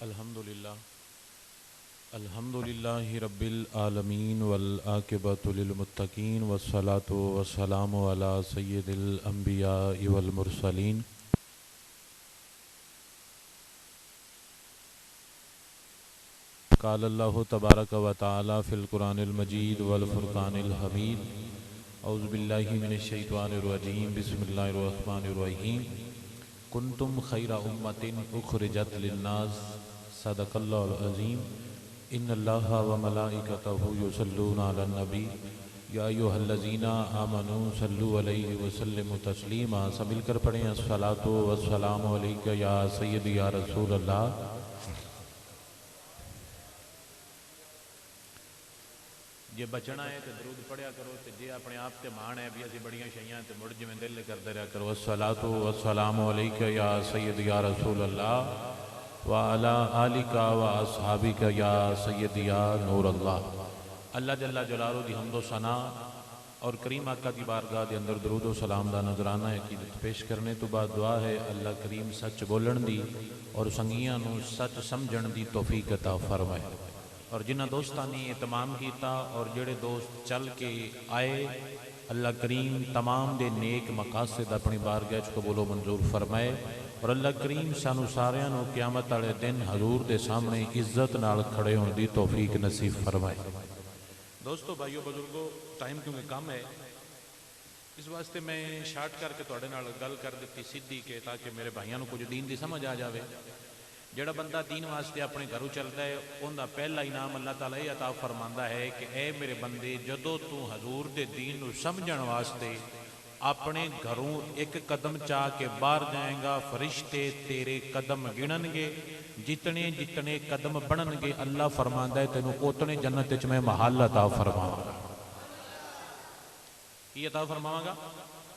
الحمد للہ رب العالمین والعاقبۃ للمتقین والصلاة والسلام علی سید الانبیاء والمرسلین قال اللہ تبارک و تعالی فی القرآن المجید والفرقان الحمید اعوذ باللہ من الشیطان الرجیم بسم اللہ الرحمن الرحیم کنتم خیر امت اخرجت للناس صدق اللہ العظیم ان اللہ و ملائکتہ یصلون علی النبی یا ایھا الذین آمنوا صلوا علیہ وسلموا تسلیما. سب مل کر پڑھیں الصلاۃ والسلام علیک یا سیدی یا رسول اللہ. جے بچنا ہے تو درود پڑھیا کرو تے جے اپنے آپ تے مان ہے بھی اسی بڑیاں شیاں تے مڑ جویں دل کردے رہیا کرو الصلاۃ والسلام علیک یا سیدی یا رسول اللہ وعلی آلک و اصحابک یا سیدی یا نور اللہ. اللہ جل جلالہ دی حمد و ثنا اور کریم آقا دی بارگاہ دے اندر درود و سلام دا نذرانہ عقیدت پیش کرنے تو بعد دعا ہے اللہ کریم سچ بولن دی اور سنگیاں نو سچ سمجھن دی توفیق عطا فرمائے. اور جنہ دوستاں نے اہتمام کیتا اور جڑے دوست چل کے آئے اللہ کریم تمام دے نیک مقاصد اپنی بارگاہ وچ قبول و منظور فرمائے. اور اللہ کریم سانو ساریاں نو قیامت والے دن حضور دے سامنے عزت نال کھڑے ہون دی توفیق نصیب فرمائے. دوستو بھائیو بزرگو ٹائم کیونکہ کم ہے اس واسطے میں شارٹ کر کے تواڈے نال گل کر دتی سیدھی کہ تاکہ میرے بھائیاں نو کچھ دین دی سمجھ آ جاوے. جڑا بندہ دین واسطے اپنے گھروں چلتا ہے ان دا پہلا انعام اللہ تعالیٰ یہ عطا فرماندا ہے کہ اے میرے بندے جدو تو حضور دے دین نو سمجھن واسطے اپنے گھروں ایک قدم چاہ کے باہر جائیں گا فرشتے تیرے قدم گنن گے جتنے جتنے قدم بڑھن گے اللہ فرماندا ہے تینوں اتنے جنت وچ میں محل عطا فرماواں گا. کی عطا فرماواں گا؟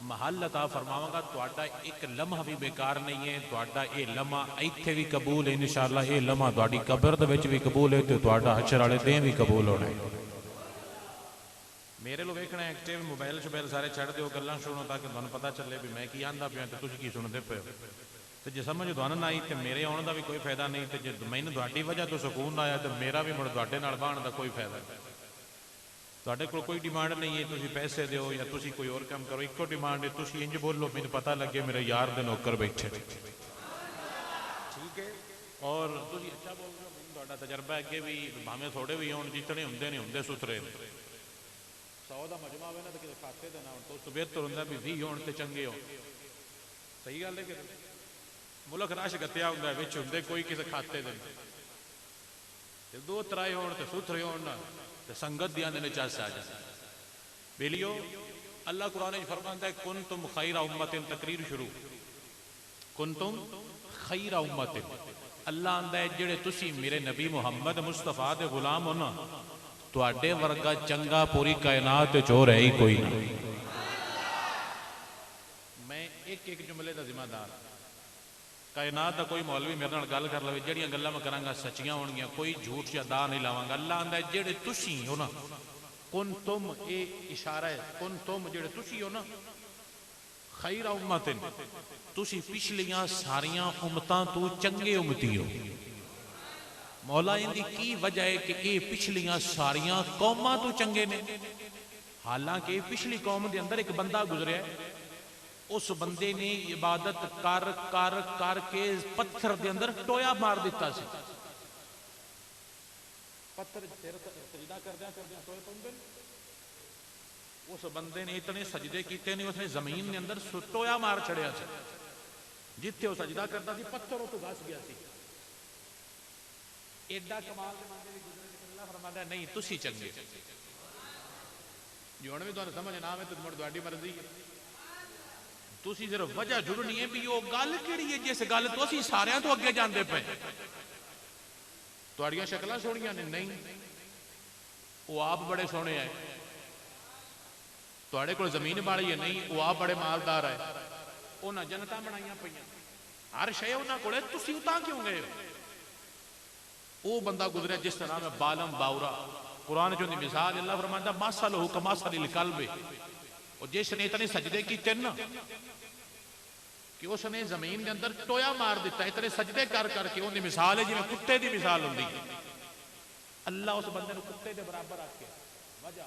محل عطا فرماواں گا. تہاڈا ایک لمحہ بھی بیکار نہیں ہے. تہاڈا اے لمحہ ایتھے بھی قبول ہے انشاءاللہ. اے لمحہ تہاڈی قبر دے وچ بھی قبول ہے تے تہاڈا حشر والے دن بھی قبول ہونا ہے. میرے لو ویکھنا ہے ایکٹیو موبائل شوبائل سارے چھڑ دیو گلاں سنو تاکہ تانوں پتہ چلے بھی میں کی آندا پیا تے تسی کی سنتے پئے ہو. تے جے سمجھ تانوں نہ آئی تے میرے آن دا بھی کوئی فائدہ نہیں تے جے مینوں تہاڈی وجہ تو سکون آیا تے میرا بھی مڑ تہاڈے نال بہن دا کوئی فائدہ نہیں. تہاڈے کول کوئی ڈیمانڈ نہیں ہے تسی پیسے دیو یا تسی کوئی اور کام کرو. ایکو ڈیمانڈ ہے تسی انج بولو مینوں پتہ لگے میرے یار دے نوکر بیٹھے. ٹھیک ہے اور تسی اچھا بول رہے ہو. مینوں تہاڈا تجربہ ہے کہ بھی بھاویں تھوڑے بھی ہون جتنے ہوندے نہیں ہوندے ستھرے 100 دا مجمع ہوے نا تے کسے کھاتے دے نہ ہون تو اس تو بہتر ہوندا بھی 20 ہون تے چنگے ہون. صحیح گل ہے کہ ملک رش گتیا ہوندا ہے وچ ہوندے کوئی کسے کھاتے دے تے دو ترائے ہون تے ستھرے ہون نا تے سنگت دیاں دے چاس آ جائے. بیلیو اللہ قرآن وچ فرماندا ہے کنتم خیر امت. تقریر شروع کنتم خیر امت. اللہ آندا ہے جڑے تسی میرے نبی محمد مصطفیٰ دے غلام ہو نا تواڈے ورگا چنگا پوری کائنات وچ ہو رہی کوئی نہیں. میں ایک ایک جملے دا ذمہ دار. کائنات دا کوئی مولوی میرے نال گل کر لوے جڑیاں گلاں میں کراں گا سچیاں ہون گیاں کوئی جھوٹ یا دا نہیں لاواں گا. اللہ آندا ہے جڑے تسی ہو نا کنتم اے اشارہ ہے کنتم جڑے تسی ہو نا خیر امت تسی پچھلیاں ساریاں امتاں تو چنگے امتی ہو. مولا ان دی کی وجہ ہے کہ اے پچھلیاں ساریاں قوماں تو چنگے نے. حالانکہ پچھلی قوم دے اندر ایک بندہ گزریا ہے اس بندے نے عبادت کر کر کر کے پتھر دے اندر ٹویا مار دیتا سی. پتھر سجدہ کردیاں کردیاں ٹوئے پوندے اس بندے نے اتنے سجدے کیتے نے اس نے زمین دے اندر ٹویا مار چھڑیا سی. جتھے وہ سجدہ کرتا سی پتھر وہ تو گھس گیا سی. ایڈا کمال دے بندے دی گزرے تے اللہ فرماندا ہے نہیں تسی چنگے. جو ہن وی تانوں سمجھ نہ آوے تے مڑ تہاڈی مرضی ہے. تسی صرف وجہ جڑنی ہے بھی وہ گل کیڑی ہے جس گل تو اسی ساریاں تو اگے جاندے پے. تہاڈیاں شکلاں سونیاں نے نہیں وہ آپ بڑے سونے ہیں. تہاڈے کول زمین باڑی ہے نہیں وہ آپ بڑے مالدار ہے. انہاں جنتاں بنائیاں پئیاں ہر شے انہاں کول تسی اتاں کیوں گئے ہو. وہ بندہ گزریا جس طرح میں بالم باورا قرآن جو دی مثال اللہ فرماندا ماسلہ کماسل الکلب. اور جس نے اتنے سجدے کیتے نا کہ اس نے زمین کے اندر ٹویا مار دیتا ہے اتنے سجدے کر کر کے. ان کی مثال ہے جی کتے کی مثال ہوتی ہے. اللہ اس بندے کو کتے کے برابر رکھ کے وجہ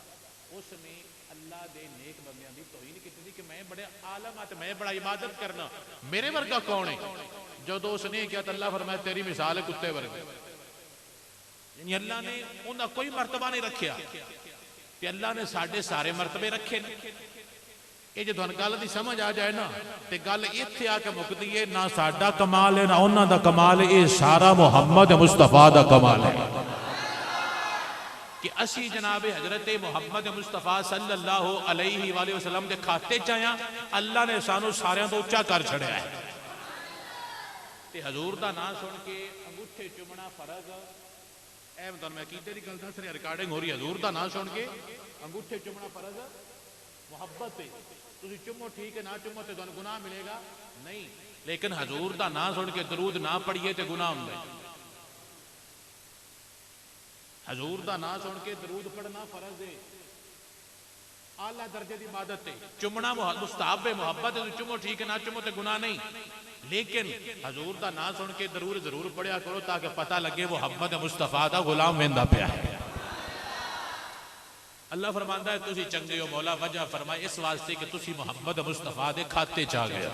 اس نے اللہ دے نیک بندیاں دی توہین کی تھی کہ میں بڑے عالم ہاں میں بڑا عبادت کرنا میرے ورگا کون ہے. جدو اس نے کیا تو اللہ فرمایا تیری مثال ہے کتے ورگے. یعنی اللہ نے انہاں کوئی مرتبہ نہیں رکھیا کہ اللہ نے ساڑھے سارے مرتبے رکھے. یہ جو دھن گل دی سمجھ آ جائے نا تے گل ایتھے آ کے مکدی ہے نہ ساڈا کمال ہے نہ انہاں دا کمال ہے. یہ سارا محمد مصطفیٰ دا کمال ہے کہ اسی جناب حضرت محمد مصطفیٰ صلی اللہ علیہ وآلہ وسلم دے کھاتے چاہیاں اللہ نے سانو سارے تو اچھا کر چھڑیا ہے. تے حضور دا نام سن کے انگوٹھے چومنا فرض اے مطلب میں کیتے دی گل دس رہا ریکارڈنگ ہو رہی ہے. حضور دا نام سن کے انگوٹھے چومنا فرض محبت ہے. تسی چمو ٹھیک ہے نہ چمو تے تانوں گناہ ملے گا نہیں لیکن حضور دا نام سن کے درود نہ پڑھیے تے گناہ ہوندا ہے. حضور دا نام سن کے درود پڑھنا فرض ہے اعلیٰ درجے دی عبادت ہے. چمنا مستحب ہے محبت ہے چمو ٹھیک ہے نہ چمو تے گناہ نہیں لیکن حضور دا نام سن کے درود ضرور پڑھیا کرو تاکہ پتہ لگے وہ محمد مصطفیٰ دا غلام ویندا پیا ہے. اللہ فرماندا ہے تسی چنگے ہو مولا وجہ فرمائے اس واسطے کہ تسی محمد مصطفیٰ دے کھاتے چاہ گیا.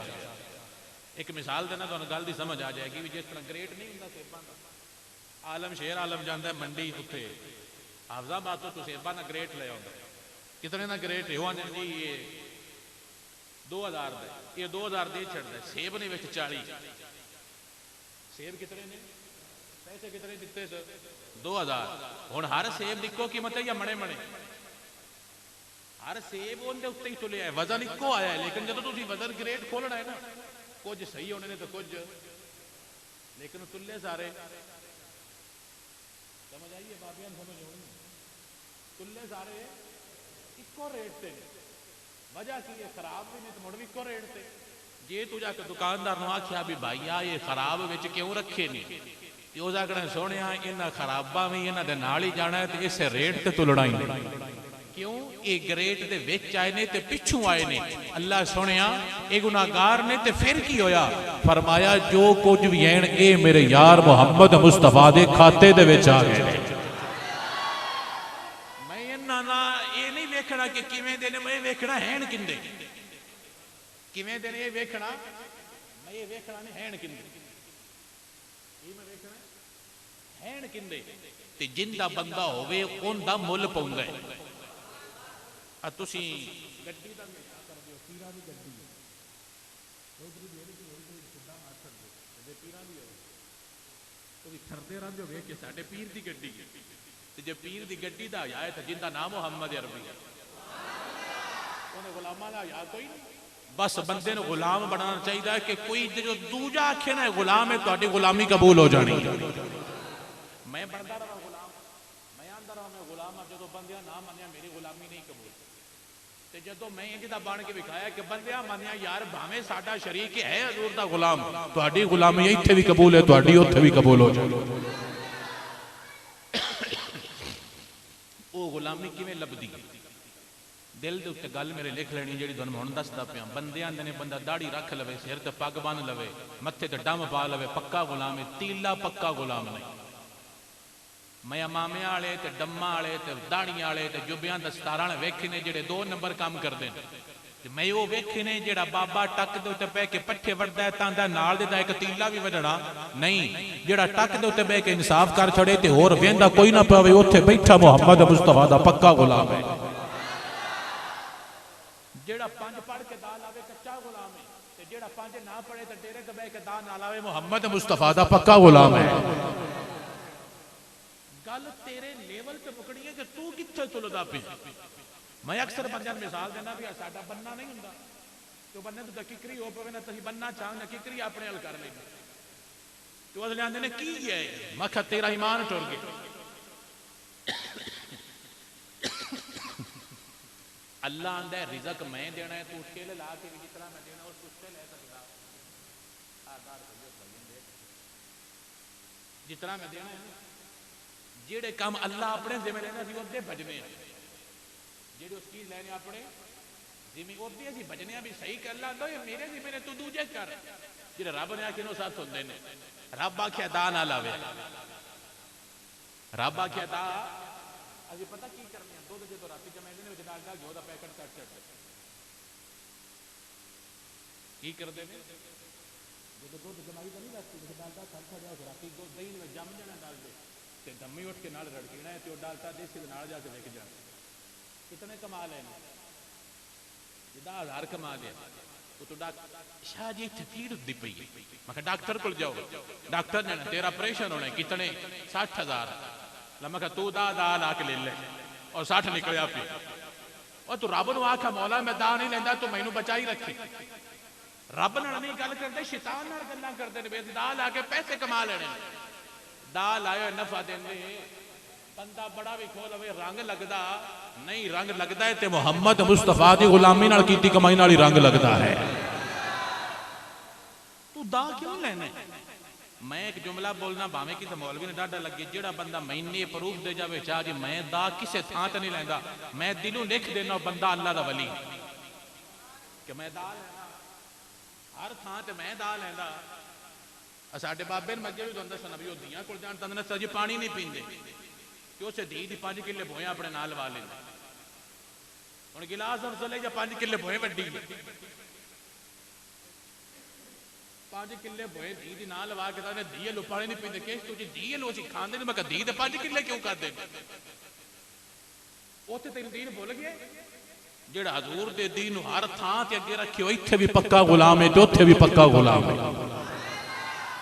ایک مثال دینا تو گل دی سمجھ آ جائے گی جس طرح گریٹ نہیں ہوندا سیباں دا عالم شیر عالم جاندا ہے منڈی اتنے حافظ آباد تو سیباں دا گریٹ لے آਉਂدا کتنے دا گریٹ ہے وہ جی یہ 2000 دا یہ 2000 دے چھڑدا ہے سیب نے وچ 40 سیب کتنے نے پیسے کتنے دتے سر 2000 ہن ہر سیب نکو قیمت ہے یا مڑے مڑے ہر سیب اندر اتنے ہی تلیا ہے وزن ایکو آیا ہے لیکن جب تسی وزن گریٹ کھولنا ہے نا کچھ صحیح ہونے نے تو کچھ لیکن تلے سارے سمجھ آئیے بابیاں سمجھ ہونے تلے سارے ایکو ریٹ تے وجہ کی یہ خراب بھی نہیں تو مڑ بھی ایکو ریٹ تے. جے تو جا کے دکاندار نو آکھیا بھی بھائیا یہ خراب وچ کیوں رکھے نہیں تے او جا کے سونیا انہاں خراباں وی انہاں دے نال ہی جانا ہے تے اس ریٹ تے تلنا ہی کیوں یہ گریٹ دے وچ آئے نے تے پچھوں آئے نے. اللہ سنیا اے گناہگار نے تے پھر کی ہویا فرمایا جو کچھ بھی ہیں اے میرے یار محمد مصطفیٰ دے کھاتے دے وچ آ گئے. میں انہاں نا یہ نہیں ویکھنا کہ کیویں دے نے میں ویکھنا ہین کندے کیویں دے نے یہ ویکھنا میں یہ ویکھنا نہیں ہین کندے یہ میں ویکھنا ہین کندے تے جندا بندہ ہوے اون دا مل پوندا ہے. تسی گڈی دا میٹا کر دیو پیرا دی گڈی چودھری دی ایڈی ہوئی سیدھا مار کر دیو تے پیرا دی ہوے تسی کھردے رہندے ہو کہ ساڈے پیر دی گڈی تے جے پیر دی گڈی دا آیا تے جندا نام محمد عربی ہے اونے غلاماں دا یا کوئی نہیں. بس بندے نو غلام بنانا چاہیے کہ کوئی جو دوجا آکھے نا غلام ہے تہاڈی غلامی قبول ہو جانی. میں بندا رہا غلام میں آندا رہا میں غلام ہاں جدوں بندیاں نہ منیا میری غلامی نہیں قبول تے جدوں میں انجدا بن کے وکھایا کہ بندیاں منیا یار بھاویں ساڈا شریک ہے حضور دا غلام تہاڈی غلامی ایتھے بھی قبول ہے تہاڈی اوتھے بھی قبول ہو جائے. او غلامی کیویں لبدی دل دے اوتے گل میرے لکھ لینی جڑی تانوں ہن دسدا پیا. بندیاں نے بندہ داڑھی رکھ لوے سر تے پگ بن لوے متھے تے ڈم پا لوے پکا غلام ہے تیلا پکا غلام نہیں. میں امامے والے تے ڈما والے تے داڑیاں والے تے جبیاں دستاراں والے ویکھے نے جڑے 2 نمبر کام کردے تے میں او ویکھے نے جڑا بابا ٹک دے تے پے کے پٹھے وڑدا ہے تاندا نال دے ایک تیلا بھی وڈنا نہیں جڑا ٹک دے تے بے کے انصاف کر چھڑے تے اور ویندا کوئی نہ پاوے اوتھے بیٹھا محمد مصطفیٰ دا پکا غلام ہے. جڑا 5 پڑھ کے دا لاوے کچا غلام ہے تے جڑا 5 نہ پڑھے تے ڈیرے تے بے کے دا نہ لاوے محمد مصطفیٰ دا پکا غلام ہے. گل تیرے لیول پہ پکڑی ہے کہ تو کتھے تلدا پی. میں اکثر بندیاں مثال دینا بھی ساڈا بننا نہیں ہوندا تو بننے تو ککری ہو پوے نہ تسی بننا چاہ نہ ککری اپنے حل کر لیں تو اگلے آندے نے کی ہے میں کہ تیرا ایمان ٹر گیا. اللہ آندا ہے رزق میں دینا ہے تو اس کے لے لا کے جتنا میں دینا اس سے لے سکتا جتنا میں دینا ہے جیڑے کام اللہ اپنے ذمہ لینا سی ودے بھجنے ہیں جیڑے اس چیز لینے اپنے جی اردی اسی بجنے بھی صحیح کر لا دو یہ میرے میرے تو دوجے کر جی رب نے آخر ساتھ ہوتے ہیں رب آخیا دا نہ لاوے رب آخیا دا ابھی پتہ کی کرنے ہیں دو جدو رات جمعے نے ڈالڈا گھیو دا پیکٹ کٹ چڑھتے کی کرتے ہیں جب دودھ جمائی تو نہیں رکھتی ڈالڈا کٹ چڑھا رات دہی میں جم جانا ڈال دے تے دمی اٹھ کے نال رڑکنا ہے تو ڈالتا دیسی کے نال جا کے وک جانا کتنے کما لینا 10,000 کما لیا تو شاہ جی اتنے پیڑ ہوتی پئی میں ڈاکٹر کو جاؤ ڈاکٹر نے تیرا آپریشن ہونا ہے کتنے 60,000 میں تو دا لا کے لے لے اور 60 نکلیا پی اور تو رب نو آکھا مولا میں دا نہیں لینا تو مینوں بچائی رکھی رب نال نہیں گل کرتے شیطان نال گلاں کرتے نے دا لا کے پیسے کما لینے دا لائے نفع دینے بندہ بڑا بھی کھول ہوئے رنگ لگدا نہیں رنگ لگدا ہے تے محمد مصطفیٰ دی غلامی نال کیتی کمائی نال ہی رنگ لگدا ہے تو دا کیوں لینے میں ایک جملہ بولنا باویں کی تے مولوی نے ڈاڈا لگے جڑا بندہ مہینے پروف دے جاوے چاہ جی میں دا کسے تھاں تے نہیں لیندا میں دلوں لکھ دینا بندہ اللہ دا ولی کہ میں دا لینا ہر تھاں تے میں دا لیندا ساڈے بابے نے مجھے بھی دوندا سنا بھی دیاں کول جان تندے سر جی پانی نہیں پیندے کہ اسے دی 5 کلے بوئیں اپنے نال والے ہن گلاس ہن چلے جا 5 کلے بوئیں وڈی 5 کلے بوئیں دی نال وا کے تے دی لو پانی نہیں پیندے کہ تو جی دی لو اسی کھاندے نہیں میں کہ دی تے 5 کلے کیوں کر دے اوتھے تے دین بھول گئے جڑا حضور دے دین ہر تھاں تے اگے رکھیو ایتھے بھی پکا غلام ہے تے اوتھے بھی پکا غلام ہے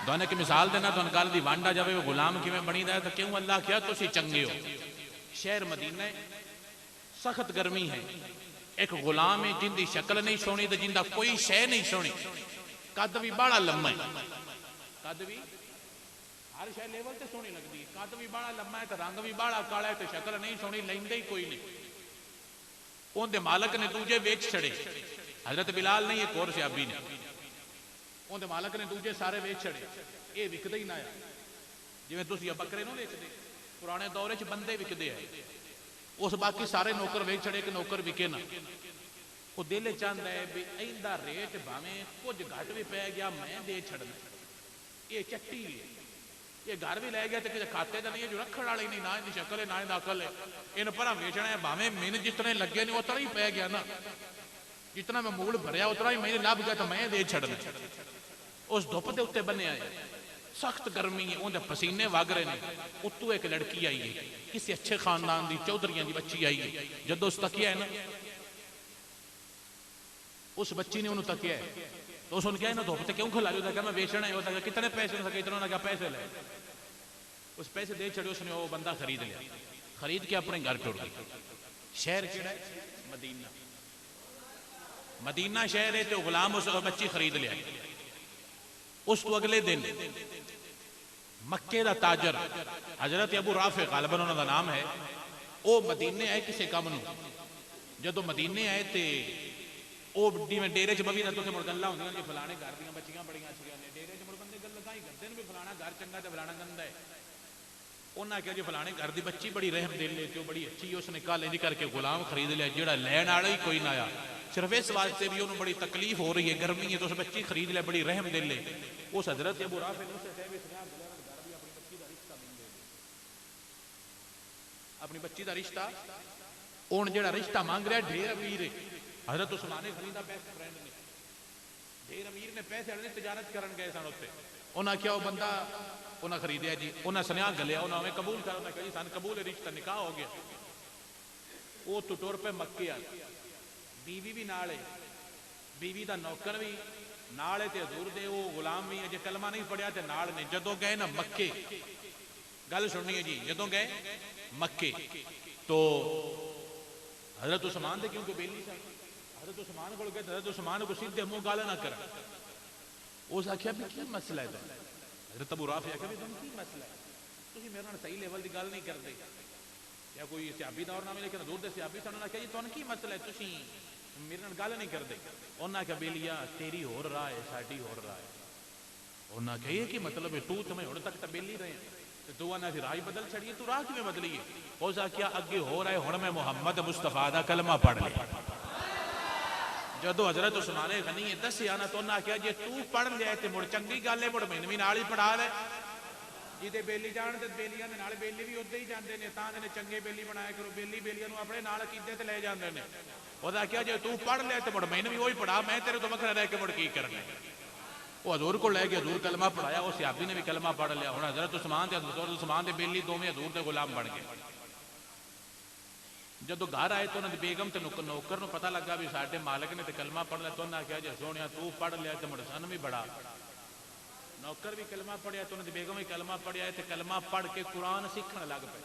دونوں کی مثال دینا تو انکال دی وانڈا جب وہ غلام کی میں بنی دا ہے تو کیوں اللہ کیا تو اسی چنگے ہو شہر مدینہ سخت گرمی ہے ایک غلام ہے جن دی شکل نہیں سونی تو جن دا کوئی شے نہیں سونی قد بھی بڑا لمبا ہے قد بھی ہر شے لیول تے سونی لگ دی قد بھی بڑا لمبا ہے تو رنگ بھی بڑا کالا ہے تو شکل نہیں سونی لیندے ہی کوئی نہیں اون دے مالک نے دوجے بیچ چھڑے حضرت بلال نہیں ایک اور صحابی نے اون دے مالک نے دوجے سارے ویچ چھڑے اے وکدا ہی نہ آیا جویں تسی بکرے نو ویچدے پرانے دور وچ بندے وکدے ہیں اس باقی سارے نوکر ویچ چھڑے کہ نوکر وکے نہ او دل چاہندا ہے بھی ایندا ریٹ بھاویں کچھ گھٹ بھی پے گیا میں دے چھڑنا اے چٹی ہے یہ گھر بھی لے گیا تے کسے کھاتے تے نہیں جو رکھن والے نہیں نہ دی شکل ہے نہ دی عقل ہے ان پر ویچنا ہے بھاویں من جتنے لگے نے اتنا ہی پے گیا نا جتنا میں مول بھریا اتنا ہی میں لب گیا تو میں دے چھڑنا اس دھوپ دے اتے بنے آئے سخت گرمی ہے ان دے پسینے واگ رہے ہیں اتو ایک لڑکی آئی ہے کسی اچھے خاندان دی چودھریاں دی بچی آئی ہے جدو اس تکیہ ہے نا اس بچی نے انہوں تکیہ ہے تو اس نے کیا ہے نا دھوپ تے کیوں کھلا جو میں بیچنا ہے وہ کہا کتنے پیسے نے اتنا نے کہا پیسے لے اس پیسے دے چھڑے اس نے وہ بندہ خرید لیا خرید کے اپنے گھر ٹوٹ گئی شہر کیڑا ہے مدینہ مدینہ شہر ہے تو غلام اس بچی خرید لیا اس تو اگلے دن مکے دا تاجر حضرت ابو رافع غالباً انہوں دا نام ہے او مدینے آئے کسے کام نو جدو مدینے آئے تے او بڑی میں ڈیرے چ بوی تو مڑ گلاں ہوندیاں جی فلانے گھر دیاں بچیاں بڑیاں اچھیاں نے ڈیرے چ مڑ بندے گل لگائی کرتے ہیں بھی فلانا گھر چنگا تے فلانا گندا ہے انہاں کہا جی فلانے گھر دی بچی بڑی رحم دل ہے تے بڑی اچھی اس نے کال انج کر کے غلام خرید لیا جڑا لین والا ہی کوئی نہ آیا صرف اس واسطے بھی انہوں بڑی تکلیف ہو رہی ہے گرمی ہے تو اس بچی خرید لیا بڑی رحم دل ہے اس حضرت ابو رافع نے اسے کہے بھی اپنی بچی دا رشتہ اون جڑا رشتہ مانگ رہا ہے ڈھیر امیر ہے حضرت عثمان نے خریدا بیسٹ فرینڈ نے ڈھیر امیر نے پیسے والے تجارت کرن گئے سن اوتے انہاں کیا وہ بندہ انہاں خریدیا جی انہاں سنیا گلیا انہاں ہمیں قبول کرنا کہ جی سن قبول ہے رشتہ نکاح ہو گیا وہ تو ٹور پہ مکے آ بیوی بھی نال ہے بیوی دا نوکر بھی نال ہے تے حضور دے وہ غلام بھی ہے جے کلمہ نہیں پڑھیا تے نال نے جدوں گئے نا مکے گل سننی جی جدوں گئے مکے تو حضرت عثمان دے کیونکہ بیلی سن حضرت عثمان کو گئے حضرت عثمان کو سیدھے منہ گال نہ کر اس آخیا بھی کی مسئلہ ہے حضرت ابو رافع آخیا بھی تم کی مسئلہ ہے تسی میرے نال صحیح لیول دی گل نہیں کرتے یا کوئی صحابی دا اور نام لیکن حضور دے صحابی سن نے کہا جی تون کی مسئلہ ہے تسی میرے نال گل نہیں کرتے انہاں کہا بیلیا تیری ہور راہ ہے ساڈی ہور راہ ہے انہاں کہا یہ کی مطلب ہے تو تمہیں ہن تک تے بیلی رہے تو انہاں دی راہ بدل چھڑی تو راہ کیویں بدلی ہے اس آخیا اگے ہو رہا ہے ہن میں محمد مصطفیٰ دا کلمہ پڑھ لیا جدو حضرت عثمان غنی نے دسیا نا تو انہاں کہا جے تو پڑھ لیا تے مڑ چنگی گل ہے مڑ مینوں وی نال ہی پڑھا لے جی بیلی جان تے بیلیاں دے نال بیلی بھی اودے ہی جاندے نے تاں نے چنگے بیلی بنایا کرو بیلیاں نوں اپنے نال عقیدے تے لے جاندے نے اودا کہا جے تو پڑھ لیا تے مڑ مینوں وی وہی پڑھا میں تیرے تو وکھرا رہ کے مڑ کی کرنا وہ حضور کو لے کے حضور کلمہ پڑھایا وہ صحابی نے بھی کلمہ پڑھ لیا ہن حضرت عثمان تے بیلی دوویں حضور دے غلام بن گئے جدو گھر آئے تو انہوں نے بیگم تے نوکر نو پتہ لگا بھی ساڈے مالک نے تے کلمہ پڑھ لیا تو انہوں نے کہا جے سونیا تو پڑھ لیا تے مڑ سن بھی بڑا نوکر بھی کلمہ پڑھیا تو انہوں نے بیگم بھی کلمہ پڑھیا تے کلمہ پڑھ کے قرآن سیکھنے لگ پے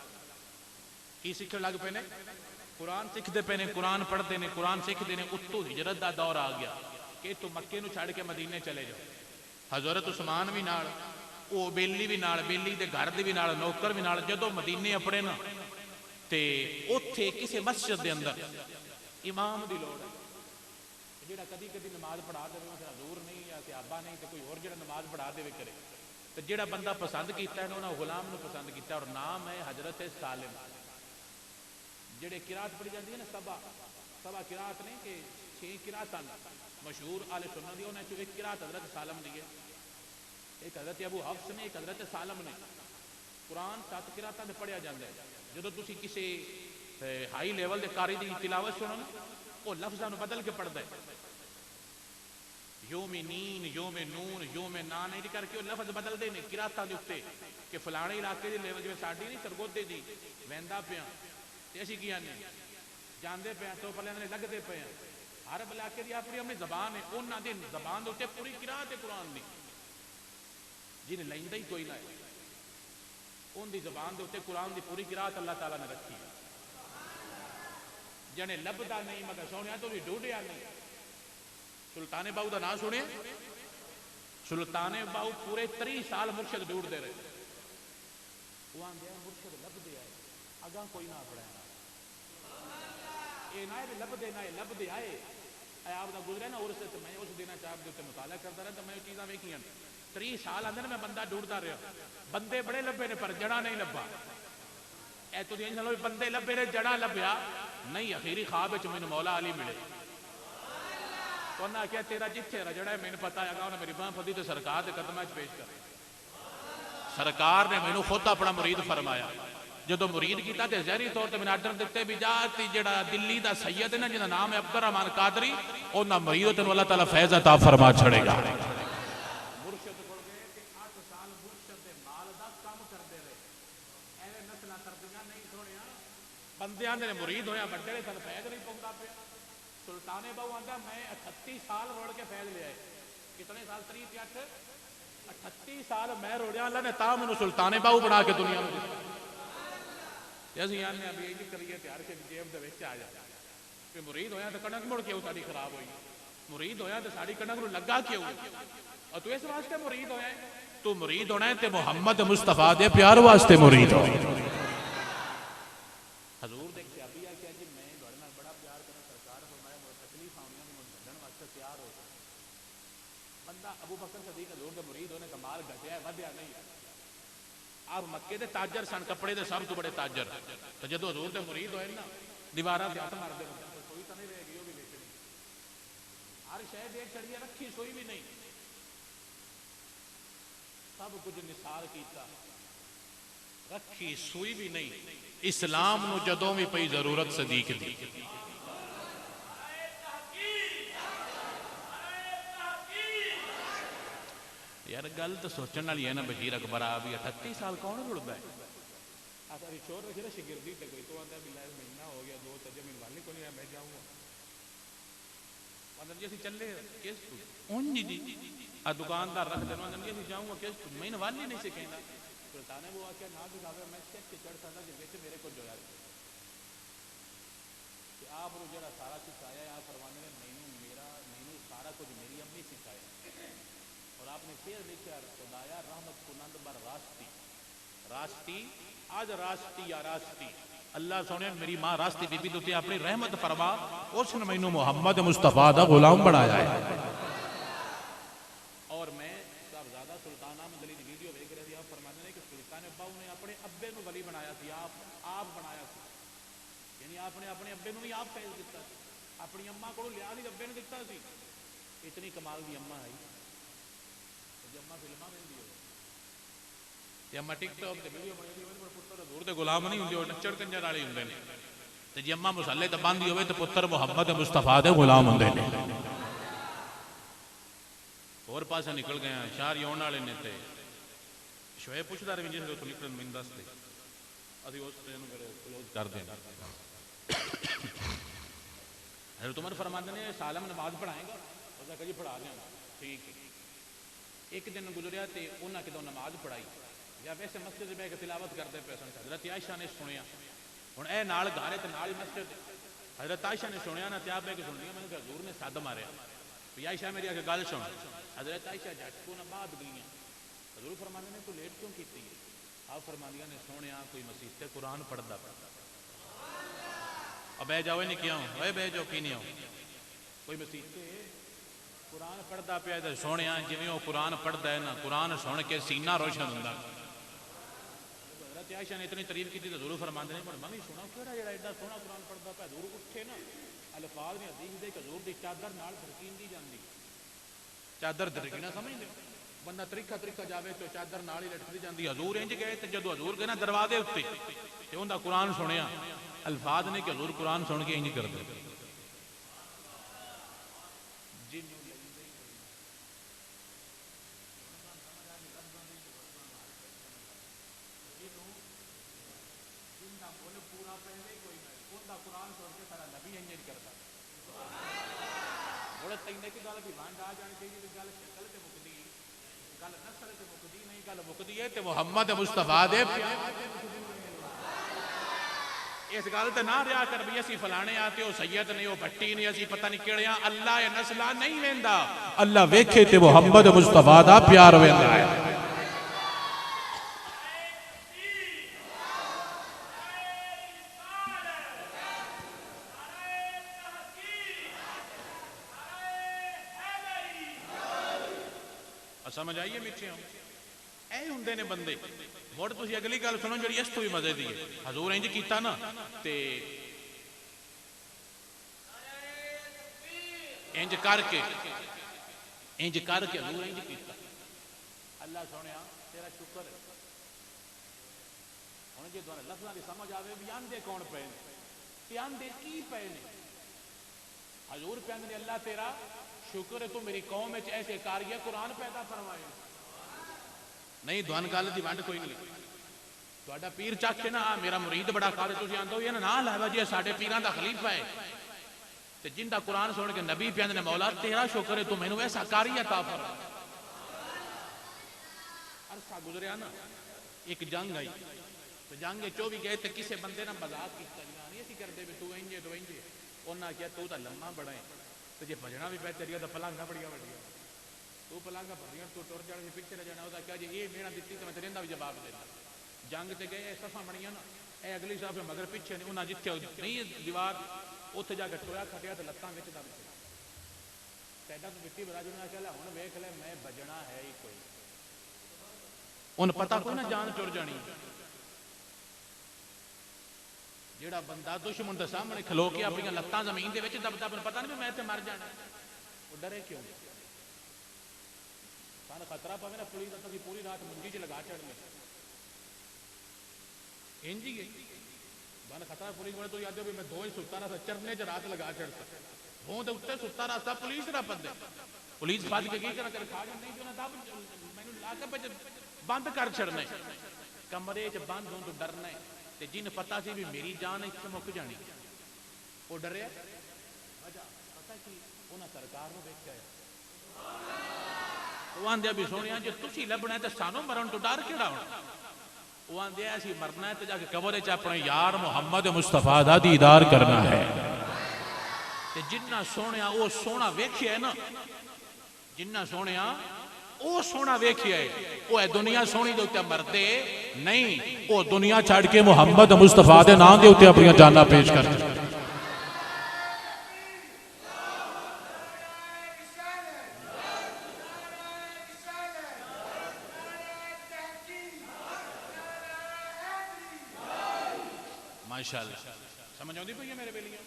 کی سیکھنے لگ پے نے قرآن سیکھتے پے نے قرآن پڑھتے نے قرآن سیکھتے نے اتو ہجرت دا دور آ گیا کہ تو مکے نو چھڑ کے مدینے چلے جاؤ حضرت عثمان بھی نال وہ بیلی بھی نال بیلی دے گھر دے بھی نال نوکر بھی نال جدو مدینے اپنے نا تے اوتھے کسی مسجد دے اندر امام دی لوڑ ہے جڑا کدی کدی نماز پڑھا دے حضور نہیں یا صحابہ نہیں تے کوئی اور جڑا نماز پڑھا دے کرے تے جڑا بندہ پسند کیتا ہے انہاں غلام نو پسند کیتا ہے اور نام ہے حضرت سالم جڑے قرات پڑھی جاندی ہے نا سبا قرات نہیں کہ 6 قراتاں مشہور اہل سنت دی انہاں چوں ایک قرات حضرت سالم دی ہے ایک حضرت ابو حفص نے ایک حضرت سالم نے قرآن 7 قراتاں تے پڑھیا جاندا ہے جدو تسی کسی ہائی لیول دے قاری دی تلاوت سنو نا وہ لفظاں نو بدل کے پڑھدا ہے یوم نین یوم نون یوم نان نہیں کر کے وہ لفظ بدل دے نے قراتاں دے اوتے کہ فلانے علاقے دی لیول جویں ساڈی نہیں سرگودے دی ویندا پیاں تے اسی کی آنے جاندے پیاں تو پہلے نے لگدے پیاں ہر علاقے دی اپنی اپنی زبان ہے انہاں دی زبان دے اوتے پوری قرات ہے قرآن دی جن لیندا ہی کوئی نہ ہے ان دی زبان دے اوتے قرآن دی پوری قرات اللہ تعالیٰ نے رکھی ہے جنے لبدا نہیں مگر سونیا تو بھی ڈوڈیا نہیں سلطان باؤ دا نام سنے سلطان باؤ پورے 30 سال مرشد ڈوڑ دے رہے وہ آندے ہیں مرشد لب دے آئے اگاں کوئی نہ پڑھائے اے نہ لب دے نہ لب دے آئے اے آپ دا گزرے نا عرصے تے میں اس دن چاپ دے تے مطالعہ کرتا رہا تے میں چیزاں ویکھیاں 30 سال اندر میں بندہ ڈھونڈتا رہا بندے بڑے لبے نے پر جڑا نہیں لبا اے تو دین چلو بندے لبے نے جڑا لبیا نہیں اخیری خواب وچ مینوں مولا علی ملے تو انہاں کہیا تیرا جتھے رجڑا ہے مینوں پتہ ہے گا انہاں میری باں پھدی تے سرکار دے قدماں وچ پیش کر سرکار نے مینوں خود اپنا مرید فرمایا جدو مرید کیتا تے ظاہری طور تے میں آرڈر دتے بھی جا تے جڑا دلی دا سید ہے نا جنہاں نام ہے عبد الرحمان قادری انہاں مرید تے اللہ تعالی فیض عطا فرما چھڑے گا بندے آندے نے مرید ہویا بڑے نے سن فیض نہیں پوندا پیا سلطان باؤ آندا میں 38 سال روڑ کے فیض لے آئے کتنے سال 38 38 سال میں روڑیا اللہ نے تا مینوں سلطان باؤ بنا کے دنیا میں دتا اسی آنے ابھی یہ کریے تیار کے جیب دے وچ آ جا کہ مرید ہویا تے کنک مڑ کیوں ساڈی خراب ہوئی مرید ہویا تے ساڈی کنک نوں لگا کیوں اور تو اس واسطے مرید ہویا ہے تو مرید ہونا ہے تے محمد مصطفیٰ دے پیار واسطے مرید ہو حضور دیکھ کے ابھی آ کہ جی میں تہاڈے نال بڑا پیار کرنا سرکار فرمایا مڑ تکلیف آونیاں مڑ چھڈن واسطے تیار ہو بندہ ابو بکر صدیق حضور دے مرید ہونے کا مال گھٹیا ہے ودیا نہیں آپ مکے دے تاجر سن کپڑے دے سب تو بڑے تاجر تو جدو حضور دے مرید ہوئے نا دیواراں تے ہاتھ مار دے سوئی تو نہیں رہے گی وہ بھی ویچنی ہر شے دیکھ چڑیے رکھی سوئی بھی نہیں سب کچھ نثار کیتا رکھی سوئی بھی نہیں اسلام نو جدوں بھی پئی ضرورت صدیق دی یار گل تو سوچن والی ہے نا بشیر اکبر آ بھی 38 سال کون رڑدا ہے اچھا چھوڑ رکھے نا شاگردی تے کوئی تو آندا بالله مہینہ ہو گیا 2 تجے میں والی کو نہیں میں جاؤں گا اندر جیسے چلے کس اون جی ا دکاندار رکھ دینا اندر جیسے جاؤں گا کس میں والی نہیں سے کہنا سلطان ہے وہ آ کے نہ دکھاوے میں سٹیپ تے چڑھ سکدا جے وچ میرے کو جو یار کہ آپ رو جڑا سارا سکھایا ہے آپ فرمانے نے مینوں سارا کچھ میری امی سکھایا اور آپ نے پھر لکھا خدایا رحمت کنند بر راستی راستی آج راستی یا راستی اللہ سونے میری ماں راستی بی بی دوتے اپنی رحمت فرما اس نے مینوں محمد مصطفیٰ دا غلام بنایا ہے اور میں صاحبزادہ سلطان احمد علی دی ویڈیو دیکھ رہے تھے آپ فرمانے نے کہ سلطان باؤ نے اپنے ابے نو ولی بنایا تھی آپ بنایا تھی یعنی آپ نے اپنے ابے نو بھی آپ فیض دیتا اپنی اما کو لیا سی ربے نے دتا سی اتنی کمال دی اما آئی جی اما فلما ویندی ہوے اما ٹک ٹاک تے ویڈیو بنائی ہوے پر پتر حضور دے غلام نہیں ہوندے او نچڑ کنجر والے ہوندے نے تے جی اما مصالے تے باندھی ہوے تے پتر محمد مصطفیٰ دے غلام ہوندے نے اور پاسے نکل گئے ہیں شہر یون والے نے تے شعیب پوچھدا رہے جس تو نکلن مین دس دے اسی اس تے نو کلوز کر دیں حضرت عمر فرماتے ہیں سالم نماز پڑھائیں گا اس نے کہا جی پڑھا دیں ٹھیک ہے ایک دن گزریا تے انہاں کدوں نماز پڑھائی یا ویسے مسجد میں ایک تلاوت کرتے پے سن حضرت عائشہ نے سنیا ہن اے نال گھارے تے نال مسجد حضرت عائشہ نے سنیا نا تیا پہ کہ سن لیا میں نے کہا حضور نے سد ماریا بھی عائشہ میری آگے گل سن حضرت عائشہ جھٹ کو نہ بعد گئی حضور فرمانے نے تو لیٹ کیوں کیتی ہے آپ فرمانیاں نے سنیا کوئی مسیح تے قرآن پڑھدا اب بہ جاؤ نہیں کیوں اے بہ جو کی نہیں ہو کوئی مسیح تے قرآن پڑھدا پیا تے سنیا جویں وہ قرآن پڑھدا ہے نا قرآن سن کے سینہ روشن ہوندا حضرت عائشہ نے اتنی تعریف کی تھی تو حضور فرماندے نے میں بھی سنا کیڑا جڑا ایڈا سونا قرآن پڑھدا پیا حضور اٹھے نا الفاظ نے حدیث دے کہ حضور دی چادر نال دھرکیندی جاندی چادر دھرکینا سمجھدے بندہ طریقہ جاوے تو چادر نال ہی لٹکدی جاندی حضور انج گئے تے جدوں حضور گئے نا دروازے اوتے تے اوندا قرآن سنیا الفاظ نے کہ حضور قرآن سن کے انج کردے محمد مصطفیٰ دے اس گل تے نہ رہا کر بھی اسی فلانے آتے ہو سید نہیں ہو بھٹی نہیں اسی پتہ نہیں کیڑے ہاں اللہ یہ نسلہ نہیں ویندا اللہ ویکھے تے محمد مصطفیٰ دا پیار ویندا ہے سمجھ آئیے میٹھے ہوں اے ہوندے نے بندے مڑ تسی اگلی گل سنو جڑی اس تو بھی مزے دی ہے حضور انج کیتا نا تے انج کر کے حضور انج کیتا اللہ سنیا تیرا شکر ہے ہن جے تھوڑا لفظاں دی سمجھ آوے بھی آندے کون پے نے تے آندے کی پے نے حضور کہندے اللہ تیرا شکر ہے تو میری قوم وچ ایسے کاریہ قرآن پیدا فرمائے نہیں دوان گل دی ونڈ کوئی نہیں تہاڈا پیر چک کے نا میرا مرید بڑا قاری تسی آندے ہو یہ نا لاوا جی ساڈے پیراں دا خلیفہ ہے تے جندا قرآن سن کے نبی پیندے نے مولا تیرا شکر ہے تو مینوں ایسا کاری عطا فرما عرصہ گزریا نا ایک جنگ آئی تے جنگ چو بھی گئے تے کسے بندے نہ مذاق کیتا نہیں اسی کردے بھی تو انجے انہاں کیا تو تا لمما بڑا ہے تو جے بجنا بھی پہ تیریا تو پلانگا بڑیا بڑیا تو پلانگا بڑیا تو ٹور جانا پیچھے رہ جانا ہوتا کیا جی یہ میرا دیتی تو میں تیرے بھی جواب دینا جنگ تے گئے صفحہ بنیا نا اے اگلی صفحہ مگر پیچھے نہیں انہاں جتھے نہیں دیوار اوتھے جا کے ٹویا کھٹیا تے لتاں وچ دب سیڈا تو مٹی بڑا جنا کہلا ہن ویکھ لے میں بجنا ہے ہی کوئی ان پتہ کوئی نہ جان ٹر جانی جیڑا بندہ دشمن دے سامنے کھلو کے اپنی لتاں زمین دے وچ دبدا پتہ نہیں میں تے مر جانا وہ ڈرے کیوں سان خطرہ پوے نا پولیس تے پوری رات منجی چ لگا چڑھنے انجی گئی بن خطرہ پولیس والے تو یاد ہو میں دو ہی ستا رہا چرنے چ رات لگا چڑھتا ہوں تے اوتے ستا رہا پولیس نہ پدے پولیس بھج کے کی کرا کر کھا جاندی جو نہ دب مینوں لا کے بند کر چھڑنے کمرے چ بند ہوں تو ڈرنا ہے تے جن پتہ سی بھی میری جان اتنے مک جانی وہ ڈریا وجہ پتہ کی انہاں سرکار نو ویکھیا ہے وہ آندے بھی سونیا جے تسی لبنا ہے تے سانو مرن تو ڈر کیڑا ہونا وہ آندے اسی مرنا ہے تے جا کے قبر وچ اپنے یار محمد مصطفیٰ دا دیدار کرنا ہے تے جنہ سونیا او سونا ویکھیا ہے نا جنہ سونیا او سونا ویکھیا ہے او ہے دنیا سونی دے اوتے مردے نہیں او دنیا چھڑ کے محمد مصطفیٰ دے نام دے اوتے اپنی جاناں پیش کر ماشاءاللہ سمجھ آؤندی پئی ہے میرے بیلیاں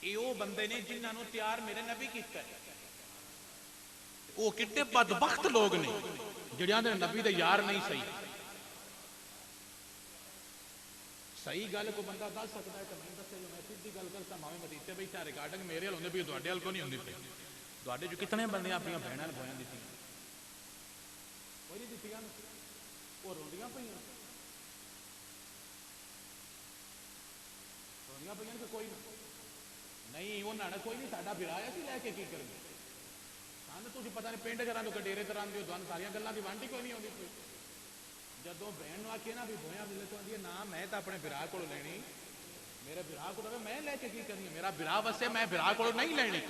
یہ وہ بندے نے جنہوں نے تیار میرے نبی کیتا ہے. وہ کتنے بدبخت لوگ نے جڑیاں دے نبی دے یار نہیں صحیح. صحیح گل کو بندہ دس سکتا ہے کہ میں دسے جو میں سیدھی گل کرتا ماویں مدیتے بیٹھا ریکارڈنگ میرے ہل ہوندے بھی تواڈے ہل کو نہیں ہوندی پئی. تواڈے جو کتنے بندے اپنی بہناں نے بویاں دتیاں کوئی نہیں دتیاں وہ روندیاں پئیاں کہ کوئی نہیں انہوں نے کوئی نہیں ساڈا برایا سی لے کے کی کرنا سن تھی پتہ نہیں پنڈ گھر تو ڈیرے تر آدھے ہو تمہیں سارا گلوں کی وانٹی کوئی نہیں آتی. جدو بہن آخیے نا بھی بویا ملے تو آدھی نہ میں تو اپنے برا کو لینی میرے برا کو میں لے کے کی کرنی میرا برا وسے میں برا کو نہیں لینی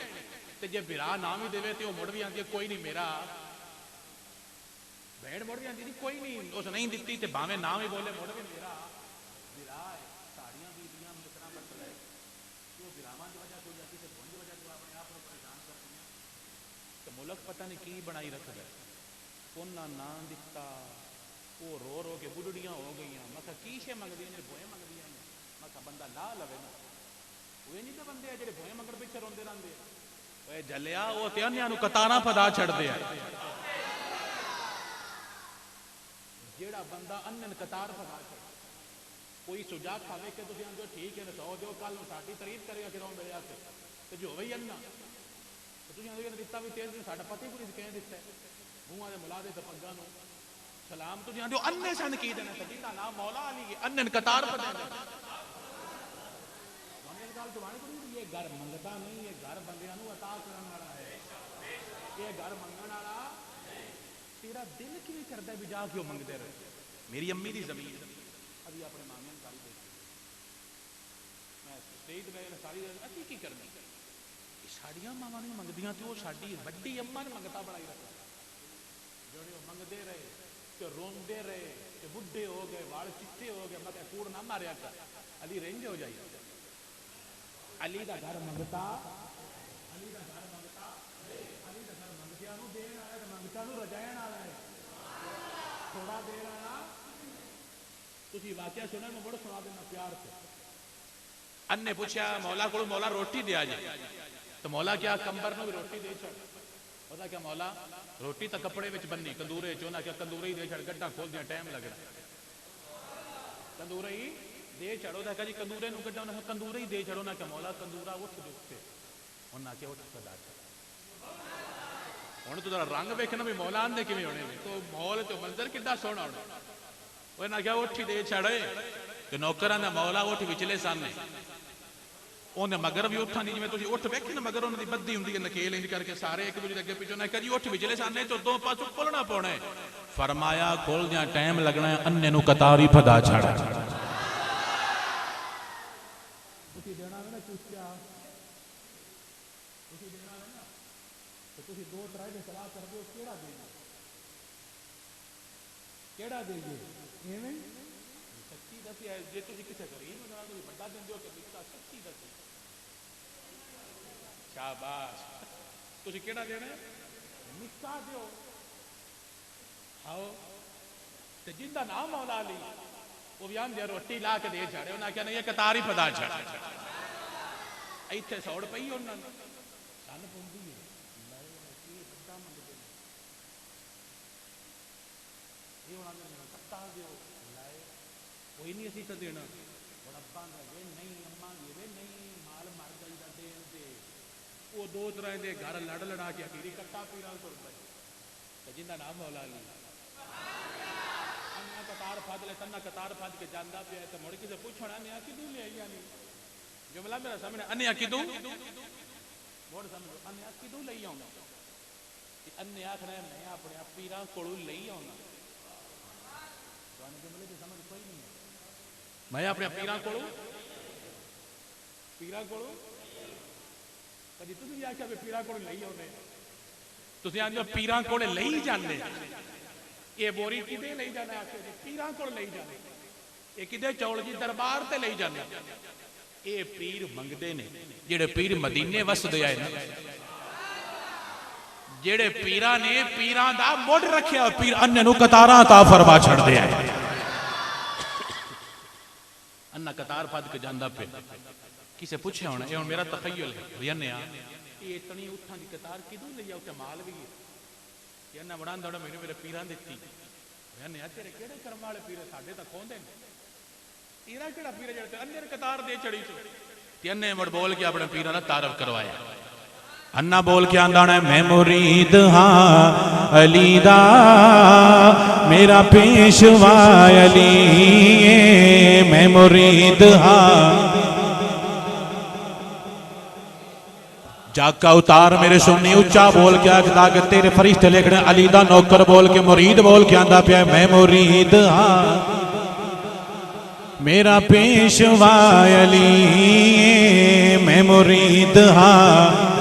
تو جی برا نہ بھی دے تو وہ مڑ بھی آتی ہے کوئی نہیں میرا بہن مڑ بھی آتی نہیں کوئی نہیں اس نہیں دیتی تو باویں نہ بھی بولے مڑ بھی میرا برا ہے. ساڑیاں بیبیاں مترا پٹ لے وہ براواں کی وجہ کوئی جاتی ہے بھونج وجہ تو اپنے آپ کو پریشان کرتی ہیں تو ملک پتہ نہیں کی بنائی رکھ دے انہیں نہ دتا وہ رو رو کے بڑھڑیاں ہو گئی. میں کہا کی شے منگدی ہیں بوئے منگدی ہیں. میں کہا بندہ لا لوے نا وہ نہیں تو بندے جڑے بوئے منگڑ پیچھے روندے رہندے اوے جلیا وہ تے انہاں نوں کتاراں پدا چھڑدے آ. جیڑا بندہ انن قطار پدا چھڑ کوئی سجا کھاوے کہ تسی آندے ٹھیک ہے سو دیو کل نوں ساڈی تعریف کرے گا کہ میرے واسطے تے جو ہوئی اننا تے تسی آندے دتا بھی تیز ساڈا پتہ ہی کوئی نہیں کہیں دتا ہے منہاں دے ملا دے تے پگاں نوں سلام تو جاندے اننے سن کی دینا سجی دا نام مولا علی ہے انن قطار پہ دینا. یہ گھر منگتا نہیں یہ گھر بندیاں نوں عطا کرن والا ہے. یہ گھر منگن والا تیرا دل کیوں کردا ہے بھی جا کیوں منگدے رہے. میری امی دی زمین ابھی اپنے مامیاں کل دیکھی میں اسٹیج میں ساری اسی کی کرنی ساڑیاں ماواں نہیں منگدیاں تے وہ ساڈی وڈی اما نے منگتا بڑائی رکھا جڑے منگدے رہے روندے رہے کہ بڈھے ہو گئے وال چٹے ہو گئے. میں کوڑ نہ ماریا کر علی رینج ہو جائی علی دا گھر منگتا علی دا گھر منگتا علی دا گھر منگتیاں نوں دین والا تے منگتاں نوں رجائن والا ہے تھوڑا دیر والا. تسی واقعہ سنا میں بڑا سنا دینا پیار سے. ان نے پوچھا مولا کو مولا روٹی دیا جی تو مولا کیا کمبر نوں بھی روٹی دے چھڑ پتا کیا مولا روٹی تو کپڑے وچ بننی تندورے چونا کیا تندورے ہی دے چھڑ گڈا کھول دیا ٹائم لگنا تندورے ہی دے چڑھو دا کہ جی تندورے نوں گڈا انہاں تندورے ہی دے چھڑو نا کہ مولا تندورا اٹھ دے انہاں کہ اٹھ صدا چڑھ ہن تو ذرا رنگ ویکھنا بھی مولا اندے کیویں ہونے تو ماحول تے منظر کڈا سوہنا ہونا. اوے نا کہ اٹھ ہی دے چھڑے تے نوکراں دا مولا اٹھ وچلے سامنے انہیں مگر بھی اٹھا نہیں جی تھی اٹھ ویکھی نا مگر انہوں نے بدھی ہوں نکیل انج کر کے سارے ایک دوسرے اگے پیچھے کہ جی اٹھ وچلے سامنے تو دو پاسوں کھولنا پونا ہے. فرمایا کھول دیا ٹائم لگنا ہے اننے نوں قطار ہی پھدا چھڑا. تسی دینا ہے نا چوچیا تسی دینا ہے نا تو تسی دو ترائے دے صلاح کر دیو کیڑا دے گے کیڑا دے گے ایویں سچی دسی ہے جے تسی کسے غریب نوں تسی بڑا دیندے ہو کہ نکا سچی دسی شاباش تسی کیڑا دینا ہے نکا دیو آؤ تے جندا نام مولا علی وہ بھی آندے روٹی لا کے دے چھڑے انہاں کہنا یہ قطار ہی پھدا چھڑا ایتھے سوڑ پئی انہاں سن پوندی ہے اللہ یہ بڑا منگدے یہ انہاں نے کتا دیو اللہ کوئی نہیں اسی تے دینا اور ابا نے نہیں اما یہ نہیں مال مر گئی دا دین دے وہ دو طرح دے گھر لڑ لڑا کے اخیری کٹا پیرا تر پے تے جندا نام مولا علی انہاں قطار پھد لے تنا قطار پھد کے جاندا پیا تے مڑ کے پوچھنا نے کدوں لے آئی یعنی جملہ میرا سامنے انیا کدوں موڑ سامنے انیا کدوں لئی آونا تے انیا آکھنا میں اپنے پیراں کولوں لئی آونا تواں جملے دی سمجھ کوئی نہیں میں اپنے پیراں کولوں کدی تسی بھی آکھیا پیراں کولوں لئی آونے تسی آندے پیراں کولے لئی جاندے یہ بوری کدے لئی جانا آکھے جی پیراں کول لئی جانے یہ کدے چول جی دربار تے لئی جانے یہ پیر منگدے نے جڑے پیر مدینے وسدے آئے نا جڑے پیراں نے پیراں دا مڈ رکھیا پیر اننے نوں قطاراں عطا فرما چھڑ دے آئے انا قطار پھد کے جاندا پہ کسے پوچھے ہونا یہ میرا تخیل ہے یعنی یہ اتنی اٹھاں دی قطار کدوں لے یا اتنے مال بھی یعنی بڑھان دوڑا میرے پیران دیتی یعنی تیرے کیڑے کرم والے پیرے ساڈے تک کھوندے نے تیرا کیڑا پیرے جڑے اندر قطار دے چڑی چ تینے مڑ بول کے اپنے پیراں دا تعارف کروایا انا بول کے آندانا ہے میں مرید ہاں علی دا میرا پیشوا علی میں مرید ہاں جاگ کا اتار میرے سنی اچھا بول کے آگتا کہ تیرے فرشتے لکھنے علی دا نوکر بول کے مرید بول کے آندہ پیا میں مرید ہاں میرا پیشوا علی میں مرید ہاں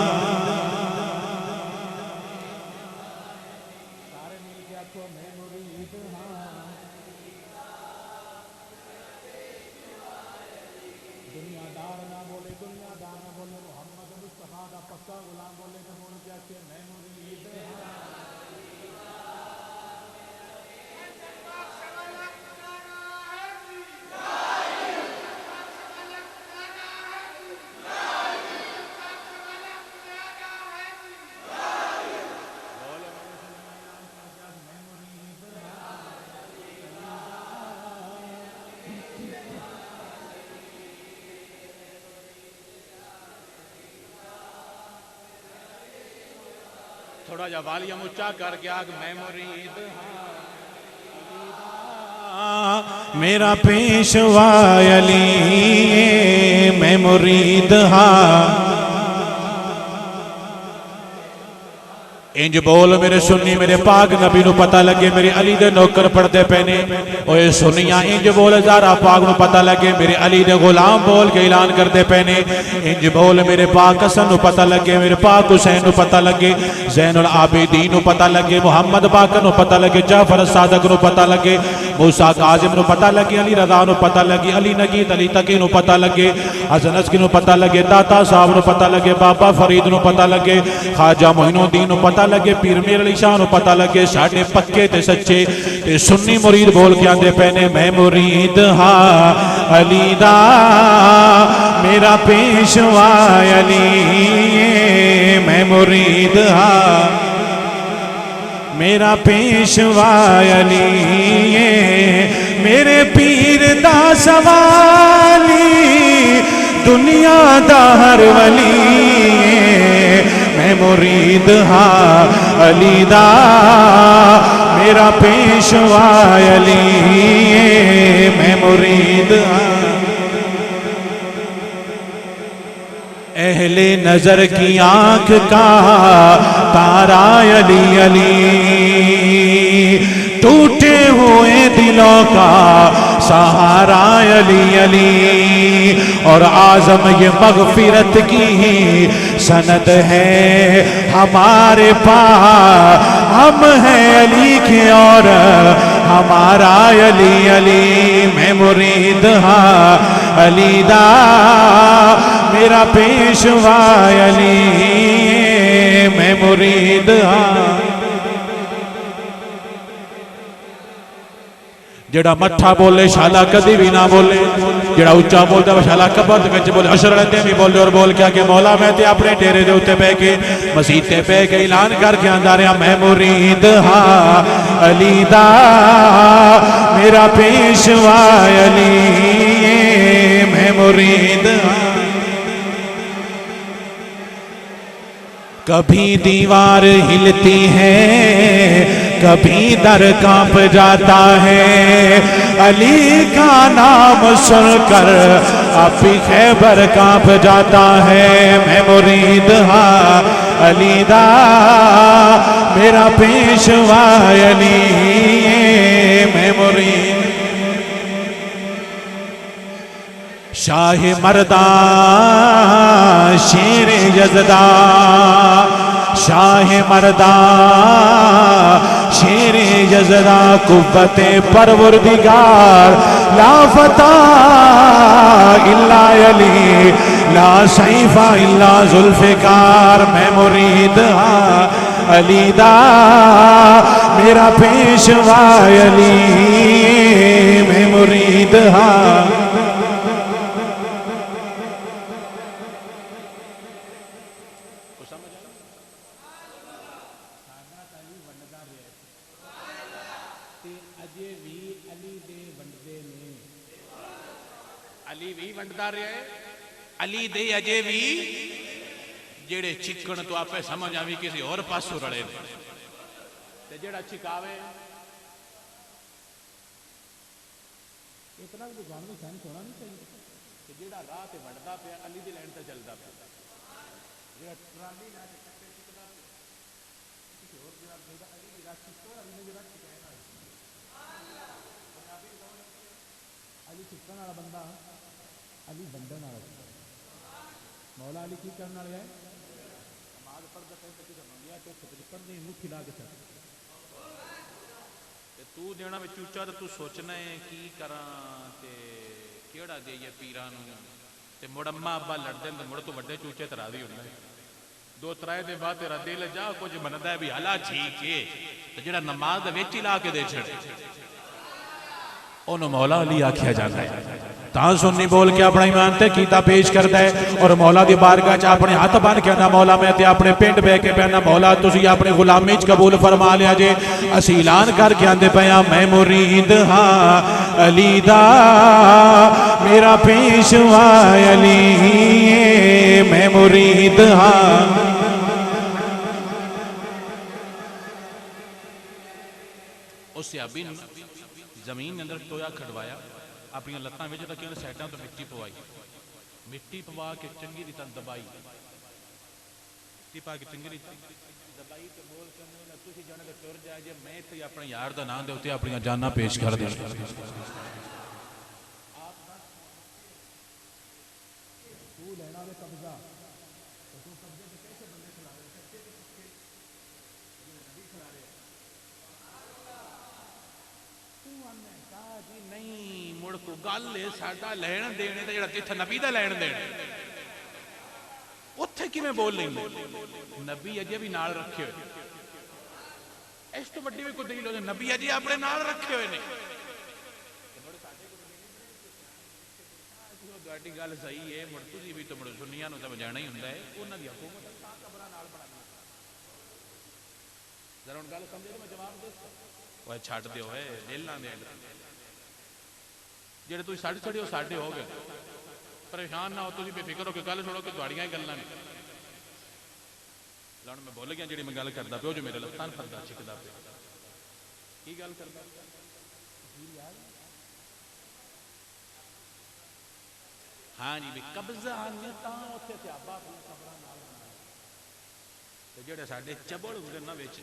تھوڑا جا والیم اچھا کر کے آگ میں مرید ہاں میرا پیشوا علی میں مرید ہاں انج بول میرے سنی میرے پاک نبی نو پتہ لگے میرے علی دے نوکر پڑھتے پہنے اوے سنیاں انج بول زارا پاک نو پتہ لگے میرے علی دے غلام بول کے اعلان کرتے پہنے انج بول میرے پاک حسن نو پتہ لگے میرے پاک حسین نو پتہ لگے زین العابدین نو پتہ لگے محمد باقر نو پتہ لگے جعفر صادق نو پتہ لگے موسیٰ کاظم نو پتہ لگے علی رضا نو پتہ لگے علی نگید علی تقی نو پتہ لگے حسن عسکی نو پتہ لگے داتا صاحب نو پتہ لگے بابا فرید نو پتہ لگے خواجہ معین الدین نو پتہ لگے پیر میر علی شاہ نو پتہ لگے ساڑھے پکے تے سچے تے سنی مرید بول کے آندے پہنے میں مرید ہاں علی دا میرا پیشوا علی میں مرید ہاں میرا پیشوا علی میرے پیر دا سوالی دنیا دا ہر ولی میں مرید ہاں علی دا میرا پیشوا علی میں مرید ہاں اہل نظر کی آنکھ کا تارا علی علی ٹوٹے ہوئے دلوں کا سہارا علی علی اور اعظم یہ مغفرت کی سند ہے ہمارے پاس ہم ہیں علی کے اور ہمارا علی علی میں مرید ہاں علی دا میرا پیشوا علی میں مرید ہاں جڑا مٹھا بولے شالا کدی بھی نہ بولے جڑا اچھا بولتا ہے شالا کبرد وچ بولے عشر رہتے بھی بولے اور بول کیا کہ مولا میں تے اپنے ڈیرے دے ہوتے پہ کے مسجد تے پہ کے اعلان کر کے آندہ رہا میں مرید ہاں علی دا میرا پیشوا علی میں مرید ہاں کبھی دیوار ہلتی ہے کبھی در کانپ جاتا ہے علی کا نام سن کر اب بھی خیبر کانپ جاتا ہے میں مرید ہاں علی دا میرا پیشوا علی میں مرید شاہ مردان شیر یزدان شاہ مردان شیر یزدان قوت پروردگار لا فتح الا علی لا سیف الا ذوالفقار میں مرید ہاں علی دا میرا پیشوا علی میں مرید ہاں علی بھی ونڈدا رہا ہے علی دے اجے بھی جڑے چکن تو آپ سمجھ آوی کسی اور پاسو رڑے تے جڑا چکاوے اتنا بھی جانوی سینس ہونا نہیں چاہیے کہ جڑا راہ تے ونڈدا پیا علی دی لائن تے چلدا پیا جڑا ٹرالی لا کے کٹے چکدا پیا کسی اور جڑا بھیدا علی دی راہ چکو علی نے جڑا چکایا علی چکن والا بندہ علی بندن والا مولا علی کی کرنے والے ہے نماز پڑھتا پہ تو کسی منگیا تو پڑھنے منہ کھلا کے ساتھ تو دینا میں چوچا تو سوچنا ہے کی کراں تے کیڑا دئیے پیرانوں تے مڑ اما ابا لڑ دیں تے مڑ تو بڑے چوچے تے راضی ہونا ہے دو ترائے دے بعد تیرا دل جا کچھ بندا ہے بھی حالا ٹھیک ہے تے جڑا نماز دے وچ لا کے دے چھڑے انہوں مولا علی آکھیا جاتا ہے تاں سننی بول کے اپنا ایمان تے کیتا پیش کرتا ہے اور مولا دی بارگاہ چا اپنے ہاتھ بان کے نا مولا میں تے اپنے پنڈ بے کے پہنا مولا تسی اپنے غلامی چ قبول فرما لیا جے اسی اعلان کر کے آندے پیا میں مرید ہاں علی دا میرا پیشوا علی میں مرید ہاں اس سے ابھی زمین اندر ٹویا کھڑوایا اپنی لتاں وچ رکھیاں سائڈاں تو مٹی پوائی مٹی پوا کے چنگی ریت دبائی مٹی پا کے چنگی ریت دبائی تے بول کے تسی جانے تے ٹر جائے جے میں تے اپنے یار دا نام دے اوتے اپنی جاناں پیش کر دیں تو لینا وے قبضہ تو قبضے تے کیسے بندے کھلا رہے کچے تے پکے نبی کھلا رہے جی نہیں مڑ کو گل ہے ساڈا لین دینے تے جڑا جتھے نبی دا لین دینے اوتھے کیویں بول لیں نبی اجے بھی نال رکھے ہوئے اس تو بڑی بھی کوئی دلیل ہو جائے نبی اجے اپنے نال رکھے ہوئے نہیں گاڑی گل صحیح ہے مڑ تسی بھی تو مڑ سنیاں نو سمجھانا ہی ہوندا ہے انہاں دی حکومت تا قبراں نال بنانا ذرا ہن گل سمجھے تو میں جواب دے اوے چھڈ دیو اے دل نہ دے جڑے تسی ساڈے چھڑے ہو ساڈے ہو گئے پریشان نہ ہو تسی بے فکر ہو کہ گل چھوڑو کہ تہاڈیاں ہی گلاں نے لون میں بول گیا جڑی میں گل کردا پیو جو میرے لتاں پھردا چکدا پیا کی گل کردا ہاں جی بھی قبضہ نے تاں اوتھے صحابہ اپنی قبراں نال بنایا تے جڑے ساڈے چبڑ ہوندے نا وچ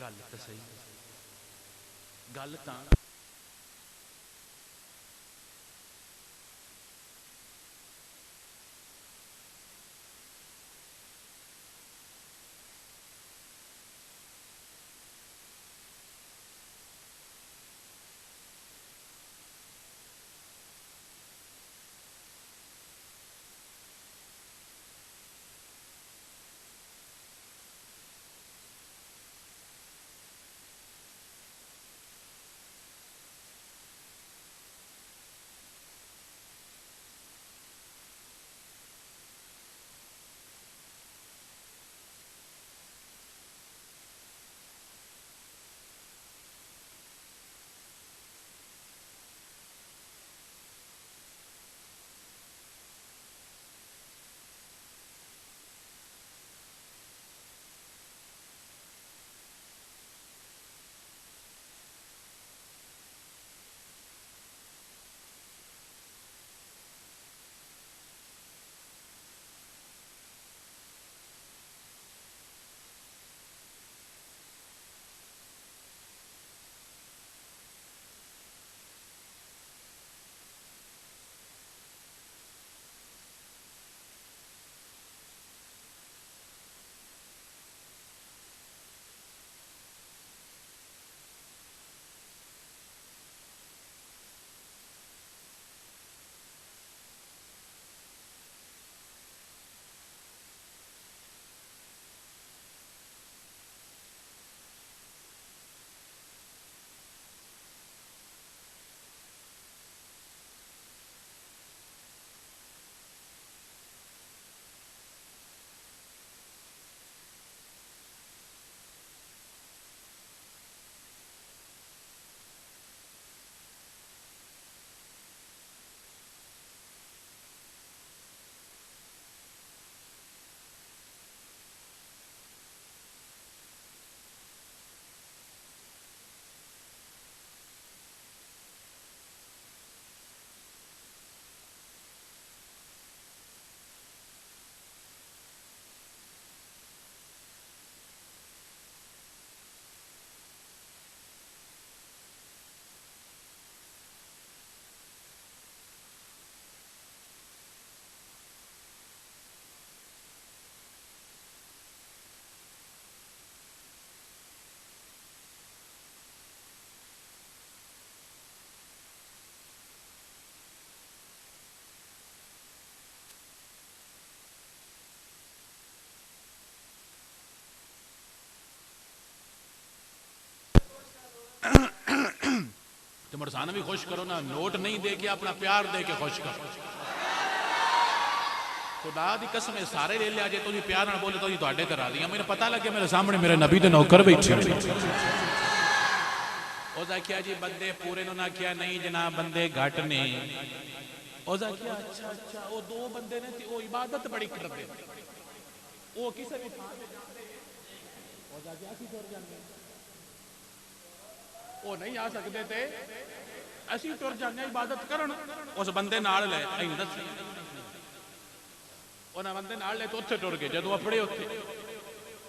گل تے صحیح گل تاں عمر سانہ بھی خوش کرو نا، نوٹ نہیں دے کے اپنا پیار دے کے خوش کرو. خدا دی قسم سارے لے لیا جے تو پیار نہ بولے تو تواڈے تے راضی ہاں. مجھے پتہ لگے میرے سامنے میرے نبی دے نوکر بیٹھے. او دا کیا جی بندے پورے نہ کیا نہیں جناب بندے گھٹ نے. او دا کیا اچھا او دو بندے نے تے او عبادت بڑی کرتے. او کسے بھی تھاں تے جاندے او دا کیا سی ٹر جاندے. او نہیں آ سکدے تے اسی ٹر جاندے عبادت کرن. اس بندے نال لے این دس انہاں بندے نال لے تو اتھے ٹر گئے. جدوں اپڑے اتھے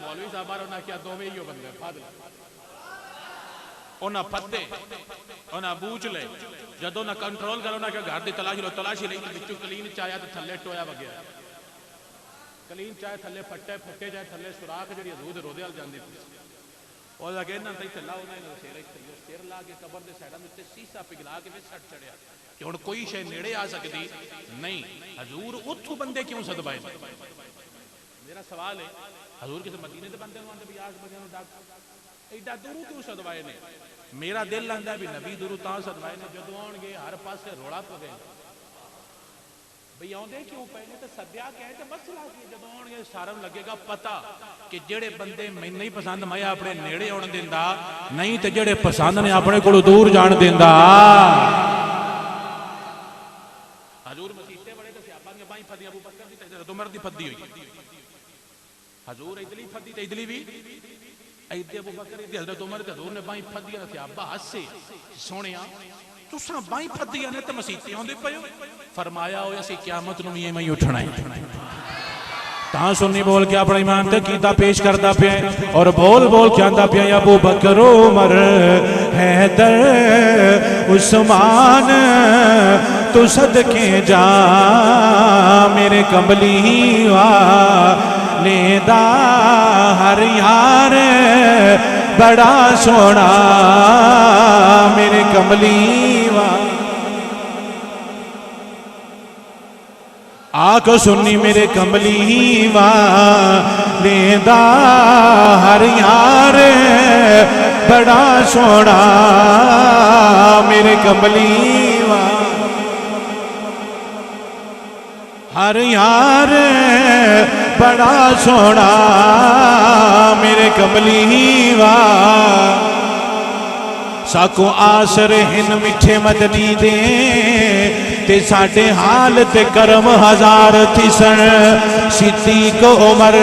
مولوی صاحب بار انہاں کیا دوویں ہی بندے پھد انہاں پھدے انہاں بوچ لے. جدوں نہ کنٹرول کرو نہ کہ گھر دی تلاشی لئی وچوں کلین چایا تے تھلے ٹویا وگیا. کلین چائے تھلے پھٹے پھٹے جائے تھلے سوراخ جڑی حضور دے روضے ال جاندی تھی. او لگے انہاں تے تھلا انہاں نے سیر لا کے قبر دے سائیڈاں تے سیسا پگھلا کے وچ سٹ چڑھیا کہ ہن کوئی شے نیڑے آ سکدی نہیں. حضور اتھوں بندے کیوں سدوائے؟ میرا سوال ہے حضور کسے مدینے دے بندے نوں آندے بھی آس بندے نوں ڈاک ایڈا دوروں کیوں سدوائے نے؟ میرا دل آندا بھی نبی دوروں تاں سدوائے نے جدوں آن گے ہر پاسے روڑا پے بھئی آندے کیوں پے نے تے سدیا کہے تے مسئلہ کی. جدوں آن گے سارا لگے گا پتہ کہ جڑے بندے میں نہیں پسند میں اپنے نیڑے آن دیندا نہیں تے جڑے پسند نے اپنے کولوں دور جان دیندا. حضور مسیتے بڑے تے صحابہ دی بائیں پھدی ابو بکر دی تے حضرت عمر دی پھدی ہوئی. حضور ادلی پھدی تے ادلی بھی ایدے ابو بکر دی حضرت عمر تے حضور نے بائیں پھدی تے صحابہ ہسے سونیا تساں بائیں پھدیاں نے تے مسیتے ہوندے پئے. فرمایا ہویا سی قیامت نوں ایویں ہی اٹھنا ہے. تاں سنی بول کے اپنا ایمان تے کیتا پیش کردا پیا اور بول بول کے آندا پیا ابو بکر عمر حیدر عثمان تو صدقے جا میرے کملی والے دا ہر یار بڑا سونا میرے کملی والے. آکو سنی میرے کملی والے دا ہر یار بڑا سونا میرے کملی والے ہر یار بڑا سونا میرے کملی والے. ساکو آسر ہن مٹھے مدنی دے تے ساڑھے حال تے کرم ہزار تھی سن. صدیق عمر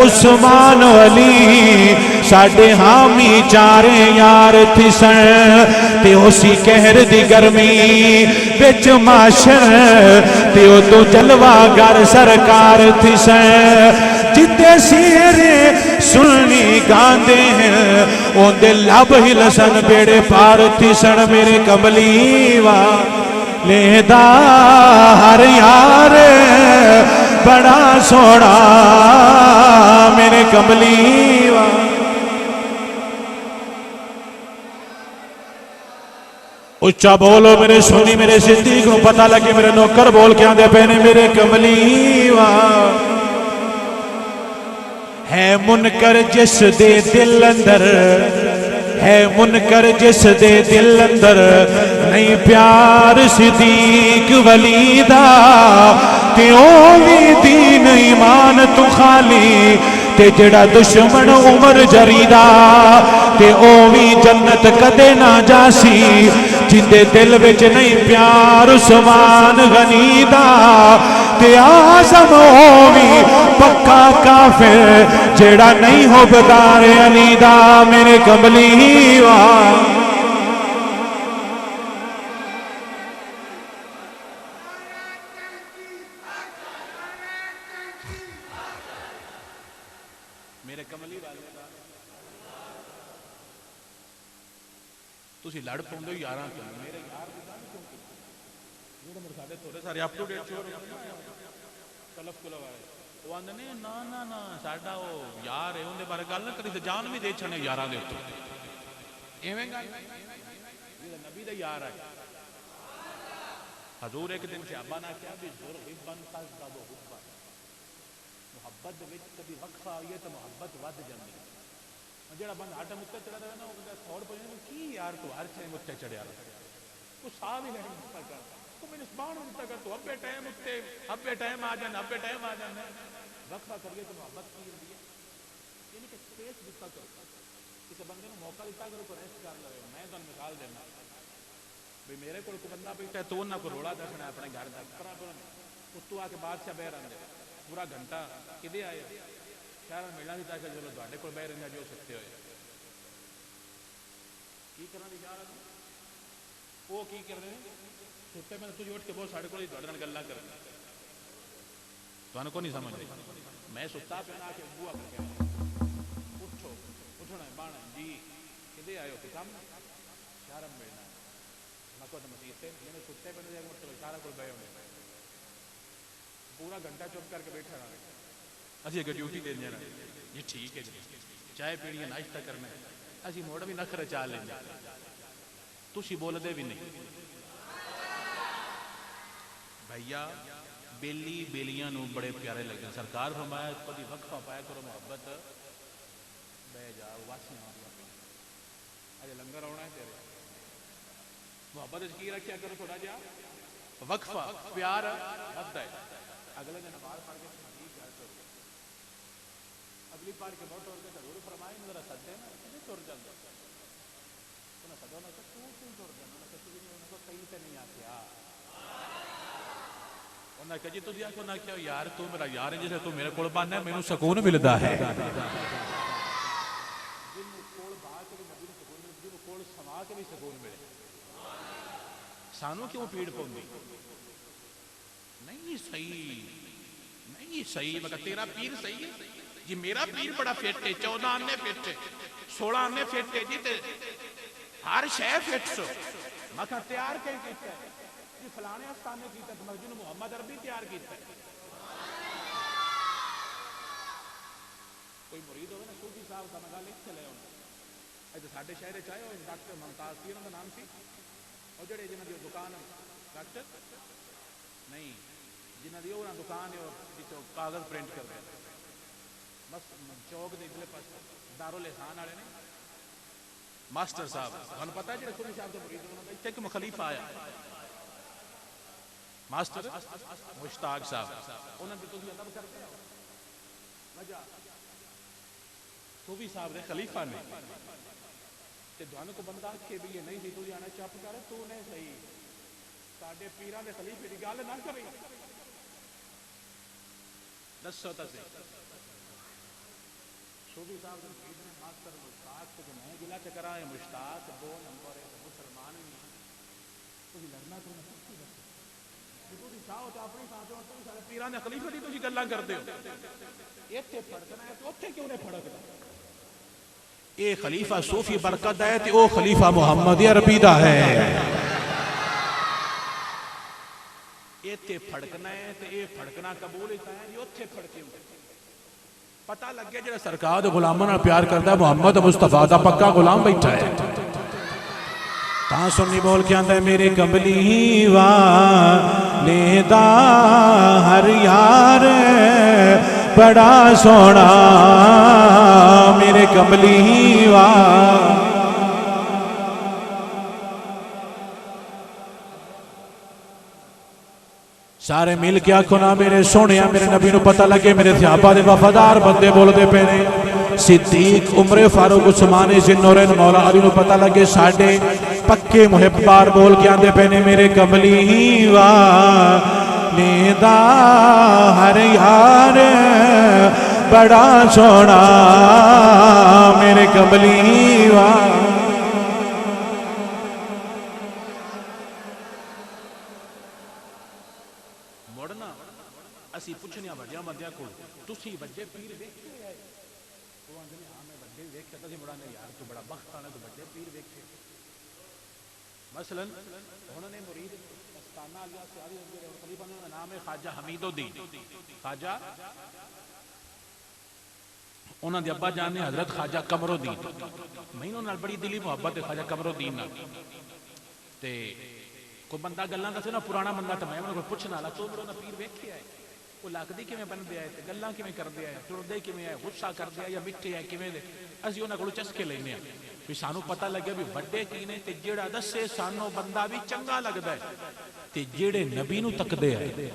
عثمان علی ساڑھے حامی چارے یار تھی سن. تے اسی کہر دی گرمی بچ معاشر تے او تو جلوہ گر سرکار تھی سن. جتے سیرے سننی گاندے ہیں اون دے لب ہی لسن بیڑے پار تھی سن میرے کملی والے دا ہر یار بڑا سونا میرے کملی والے. اچھا بولو میرے سونی میرے صدیق نو پتہ لگے میرے نوکر بول کے آندے پہنے میرے کملی والے. ہے منکر جس دے دل اندر ہے منکر جس دے دل اندر نہیں پیار صدیق ولی دا تے اووی دین ایمان تو خالی تے جڑا دشمن عمر جریدہ تے اووی جنت کدے نہ جاسی جن دے دل وچ نہیں پیار عثمان غنی دا تے آزم ہووی پکا کافر جیڑا نہیں ہو بدار علی دا میرے کملی والے. میرے کملی والے تسی لڑ پوندے ہو یاراں تو میرے یار جڑے میرے ساڈے تھوڑے سارے اپ ٹو ڈیٹ چور کلف کلو آئے وہ آندے نے نا نا نا ساڈا او یار ہے اون دے بارے گل نہ کری تے جان بھی دے چھنے یاراں دے اوتے ایویں گل یہ نبی دا یار ہے. حضور ایک دن صحابہ نے کہا بھی زور غبن قصد و حبن محبت وچ کبھی وقفہ ہوئی ہے تو محبت ود جاندی جڑا بندہ ہر ٹائم اتنے چڑھا رہے نا وہ بندہ تھوڑ پہ کی یار تو ہر ٹائم اتنے چڑھیا رہا تو ساہ بھی نہیں ملتا کر تو میں نے سبان ملتا کر تو ابے ٹائم اتنے ابے ٹائم آ جانا ابے ٹائم آ جانا وقفہ کریے تو محبت کی ہوتی ہے یعنی کہ سپیس دیتا کرو کسی بندے کو موقع دیتا کرو تو ریسٹ کر لو میں تو مثال دینا بھئی میرے کو بندہ بیٹھا ہے تو انہاں کو روڑا دسنا ہے اپنے گھر تک اس تو آ کے بادشاہ بہ رہے پورا گھنٹہ کدے آئے شہر میں ملنا دیتا کہ چلو تھوڑے کو بہ رہے جو سکتے ہوئے کی کرنا دی جا رہا تھا وہ کی کر رہے ہیں سوتے میں تجھے اٹھ کے بہت ساڑھے کو ہی دوڑنا گلہ کر رہے تو انہوں کو نہیں سمجھ رہی میں ستا پہ نہ کے بوا کر کے اٹھو اٹھنا ہے بانا ہے جی کدے آئے ہو کہ کام شہر میں ملنا ہے میں کو مسیح سے میں نے ستے پہ نہ مطلب سارا کوئی بے ہونے پورا گھنٹہ چپ کر کے بیٹھا رہا اسی اگر ڈیوٹی دینے رہا یہ ٹھیک ہے جی چائے پینی ہے ناشتہ کرنا ہے اسی موڑ بھی نخر چاہ لیں تسی بول دے بھی نہیں بھائیا بیلی بیلیاں نو بڑے پیارے لگے سرکار فرمایا کبھی وقفہ پایا کرو محبت بہ جا واسی نہ اجے لنگر آنا ہے تیرے محبت کی رکھیا کرو تھوڑا جا وقفہ پیار حد ہے اگلے دن نماز پڑھ کے اگلی پار کے بہت اور کے ضرور فرمائے ذرا سدے نا کتنے تر جاتا انہیں سدو نہ تو کیوں تر جانا انہیں کسی بھی انہیں کو کہیں سے نہیں آتی انہیں کہا جی تجھے آکو نہ کیا یار تو میرا یار ہے جیسے تو میرے کول باندھا ہے میں سکون ملتا ہے جن کول با کے بھی نبی سکون ملے جن کول سما کے بھی سکون ملے سانو کیوں پیڑ پوندی نہیں صحیح نہیں صحیح مگر تیرا پیر صحیح ہے جی میرا پیر بڑا فٹ ہے 14 آنے فٹ ہے 16 آنے فٹ ہے جی ہر شے فٹ سو مگر تیار کہیں کیتا ہے جی فلانے آستانے کیتا ہے مسجد محمد عربی تیار کیتا ہے کوئی مرید ہوگا نا صوفی صاحب کا مگا لکھ چلے ہونا ایسے ساڑھے شہرے چاہے ہو ڈاکٹر ممتاز تھی انہوں کا نام سی اور جڑے جنہوں دی دکان ہے ڈاکٹر نہیں جنہوں دی وہ دکان ہے اور کاغذ پرنٹ کر رہے ہیں بس چوک دے ادھر پاس دارالحسان والے نے ماسٹر صاحب ہمیں پتہ ہے جی رسول صاحب کے مرید انہوں نے ایک خلیفہ آیا ماسٹر مشتاق صاحب انہوں نے تو ادب کرتے ہیں وجہ صوفی صاحب نے خلیفہ نے تے دھوانوں کو بندہ کے بھی یہ نہیں تھی تو جانا چپ کرے تو نہیں صحیح ساڑھے پیران دے خلیفے دی گال نہ کریں دسو تسے صوفی صاحب نے ماسٹر مشتاق کو میں گلا چکرا ہے مشتاق 2 نمبر ہے مسلمان نہیں تو لڑنا تو نہیں تو چاہو تو اپنی ساتھ ہو تو سارے پیران دے خلیفے دی تسی گلاں کردے ہو ایتھے پھڑکنا ہے تو اوتھے کیوں نہیں پھڑکدا اے خلیفہ صوفی برکت ہے تے او خلیفہ محمد عربی دا ہے ایتھے پھڑکنا ہے تے اے پھڑکنا قبول ہے جی اوتھے پھڑکے ہو پتہ لگ گیا جڑا سرکار دے غلاماں نال پیار کردا ہے محمد مصطفیٰ دا پکا غلام بیٹھا ہے تاں سنی بول کے آندا ہے میرے کملی والے دا ہر یار بڑا سونا میرے کملی والے سارے مل کے آکھو نا میرے سونے میرے نبی نو پتہ لگے میرے صحابہ دے وفادار بندے بول دے پینے صدیق عمر فاروق عثمان ذوالنورین مولا علی نو پتہ لگے ساڑھے پکے محبار بول کے آندے پینے میرے کملی والے دا ہر یار بڑا سونا میرے کملی والے اسی پوچھنے وڈیاں بندیاں کو تسی وڈے پیر ویکھے ہے وہ آندے ہاں میں وڈے ویکھیا تے بڑا نے یار تو بڑا بخت والا تو وڈے پیر ویکھے مثلا انہوں نے مرید استانہ اللہ سیاری خلیفہ کا نام ہے خواجہ حمید الدین خواجہ انہوں نے ابا جان نے حضرت خواجہ قمر الدین میں انہوں نے بڑی دلی محبت ہے خواجہ قمر الدین تے کوئی بندہ گلاں دسے نا پرانا بندہ تے میں انہوں کو پوچھنا لا تو بڑا پیر ویکھیا ہے وہ لگدی کیویں بندے آئے تے گلاں کیویں کردے آئے ٹردے کیویں آئے غصہ کردے آئے یا مٹھے آئے کیویں دے اسی انہاں کولوں چسکے لینے ہیں بھی سانو پتہ لگے بھی بڑے کی نے تے جیڑا دسے سانو بندہ بھی چنگا لگدا ہے تے جیڑے نبی نو تکدے آئے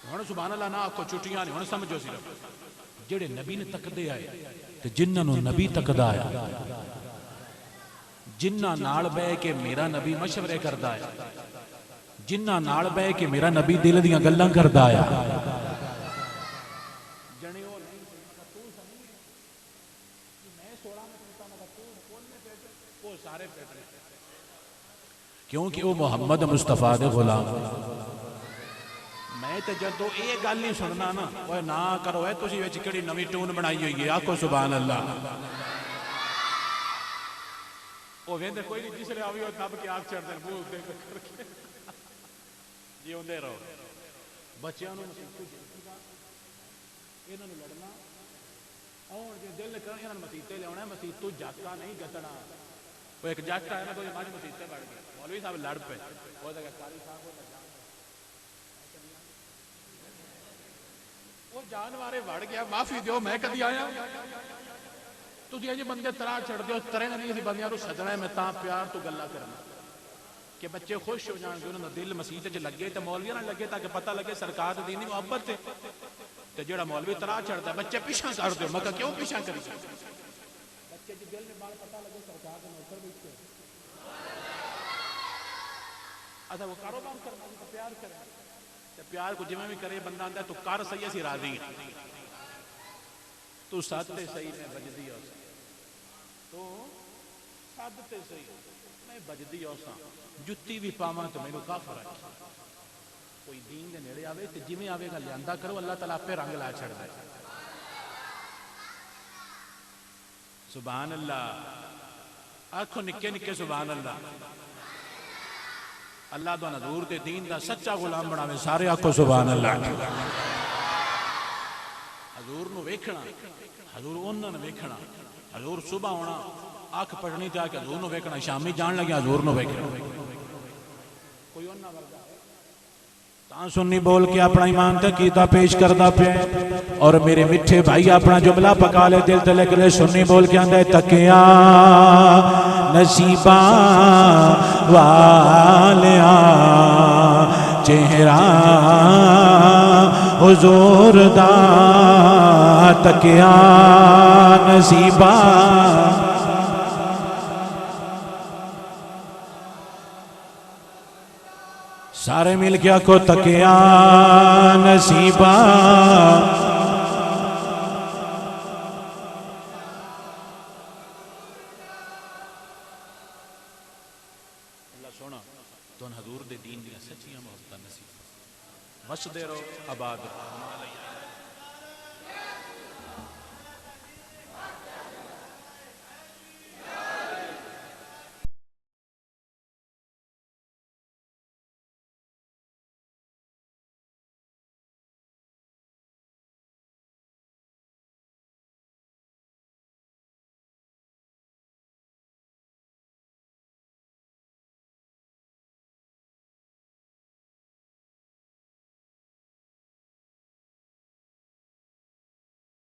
ہن سبحان اللہ نہ آکھو چھٹیاں نہیں ہن سمجھو صرف جیڑے نبی نے تکدے آئے تے جنہاں نو نبی تکدا آیا جنہاں نال بہ کے میرا نبی مشورے کردا ہے جنہاں نال بہ کے میرا نبی دل دیاں گلاں کردا آیا کیونکہ وہ محمد مصطفیٰ دے غلام میں تے جدو اے گل نہیں سننا نا اوے نہ کرو اے تسی وچ کیڑی نویں ٹون بنائی ہوئی ہے آکھو سبحان اللہ او ویندے کوئی نہیں جس لے آوی او دب کے آگ چڑھ دے منہ تے کر کے جیوندے رہو بچیاں نوں انہاں نوں لڑنا اون جے دل کرن انہاں مسیتے لیاونا مسیت تو جاتا نہیں گتنا وہ ایک جٹ آیا نا تو ہماری مسیتے بڑھ گئے مولوی صاحب لڑ پے وہ تے قاری صاحب کو لگا وہ جانوارے وڑ گیا معافی دیو میں کدی آیا تسی اجے بندے ترا چھڑ دیو ترے نہیں سی بندیاں نوں سجنا ہے میں تاں پیار تو گلا کرنا کہ بچے خوش ہو جان کہ انہاں دا دل مسیت وچ لگے تے مولویاں نال لگے تاکہ پتہ لگے سرکار دی دینی محبت تے جڑا مولوی ترا چھڑدا ہے بچے پیچھے کر دیو میں کہا کیوں پیچھے کری بچے دی دل میں بال پتہ لگے سرکار دے نوکر بیٹھے اچھا وہ کاروبار کرنا تو پیار کرنا تے پیار کو جویں بھی کرے بندہ آندا تو کر صحیح اسی راضی ہیں تو ساتھ تے صحیح میں بجدی ہو تو ساتھ تے صحیح میں بجدی ہو سا جُتی بھی پاواں تو مینوں کافر ہے کوئی دین دے نیڑے آوے تے جویں آوے گا لیاندا کرو اللہ تعالیٰ پہ رنگ لا چھڑدا ہے سبحان اللہ آنکھوں نکے نکے سبحان اللہ اللہ دا حضور دے دین دا سچا غلام بناوے سارے آنکھوں سبحان اللہ حضور نو ویکھنا حضور انہاں نو ویکھنا حضور صبح ہونا آنکھ پڑھنی تے آ کے حضور نو ویکھنا شامی جان لگے حضور نو ویکھنا کوئی انہاں ورگا تاں سنی بول کے اپنا ایمان تے کیتا پیش کردا پیا اور میرے میٹھے بھائی اپنا جملہ پکا لے دل تے لے کے سنی بول کے آندا ہے تکیا نصیباں والیاں چہرہ حضور دا تکیا نصیباں سارے مل گیا کو تکیا نصیبہ اللہ سونا تو حضور دے دین دیا سچیاں محبتاں نصیب وس دے رہو آباد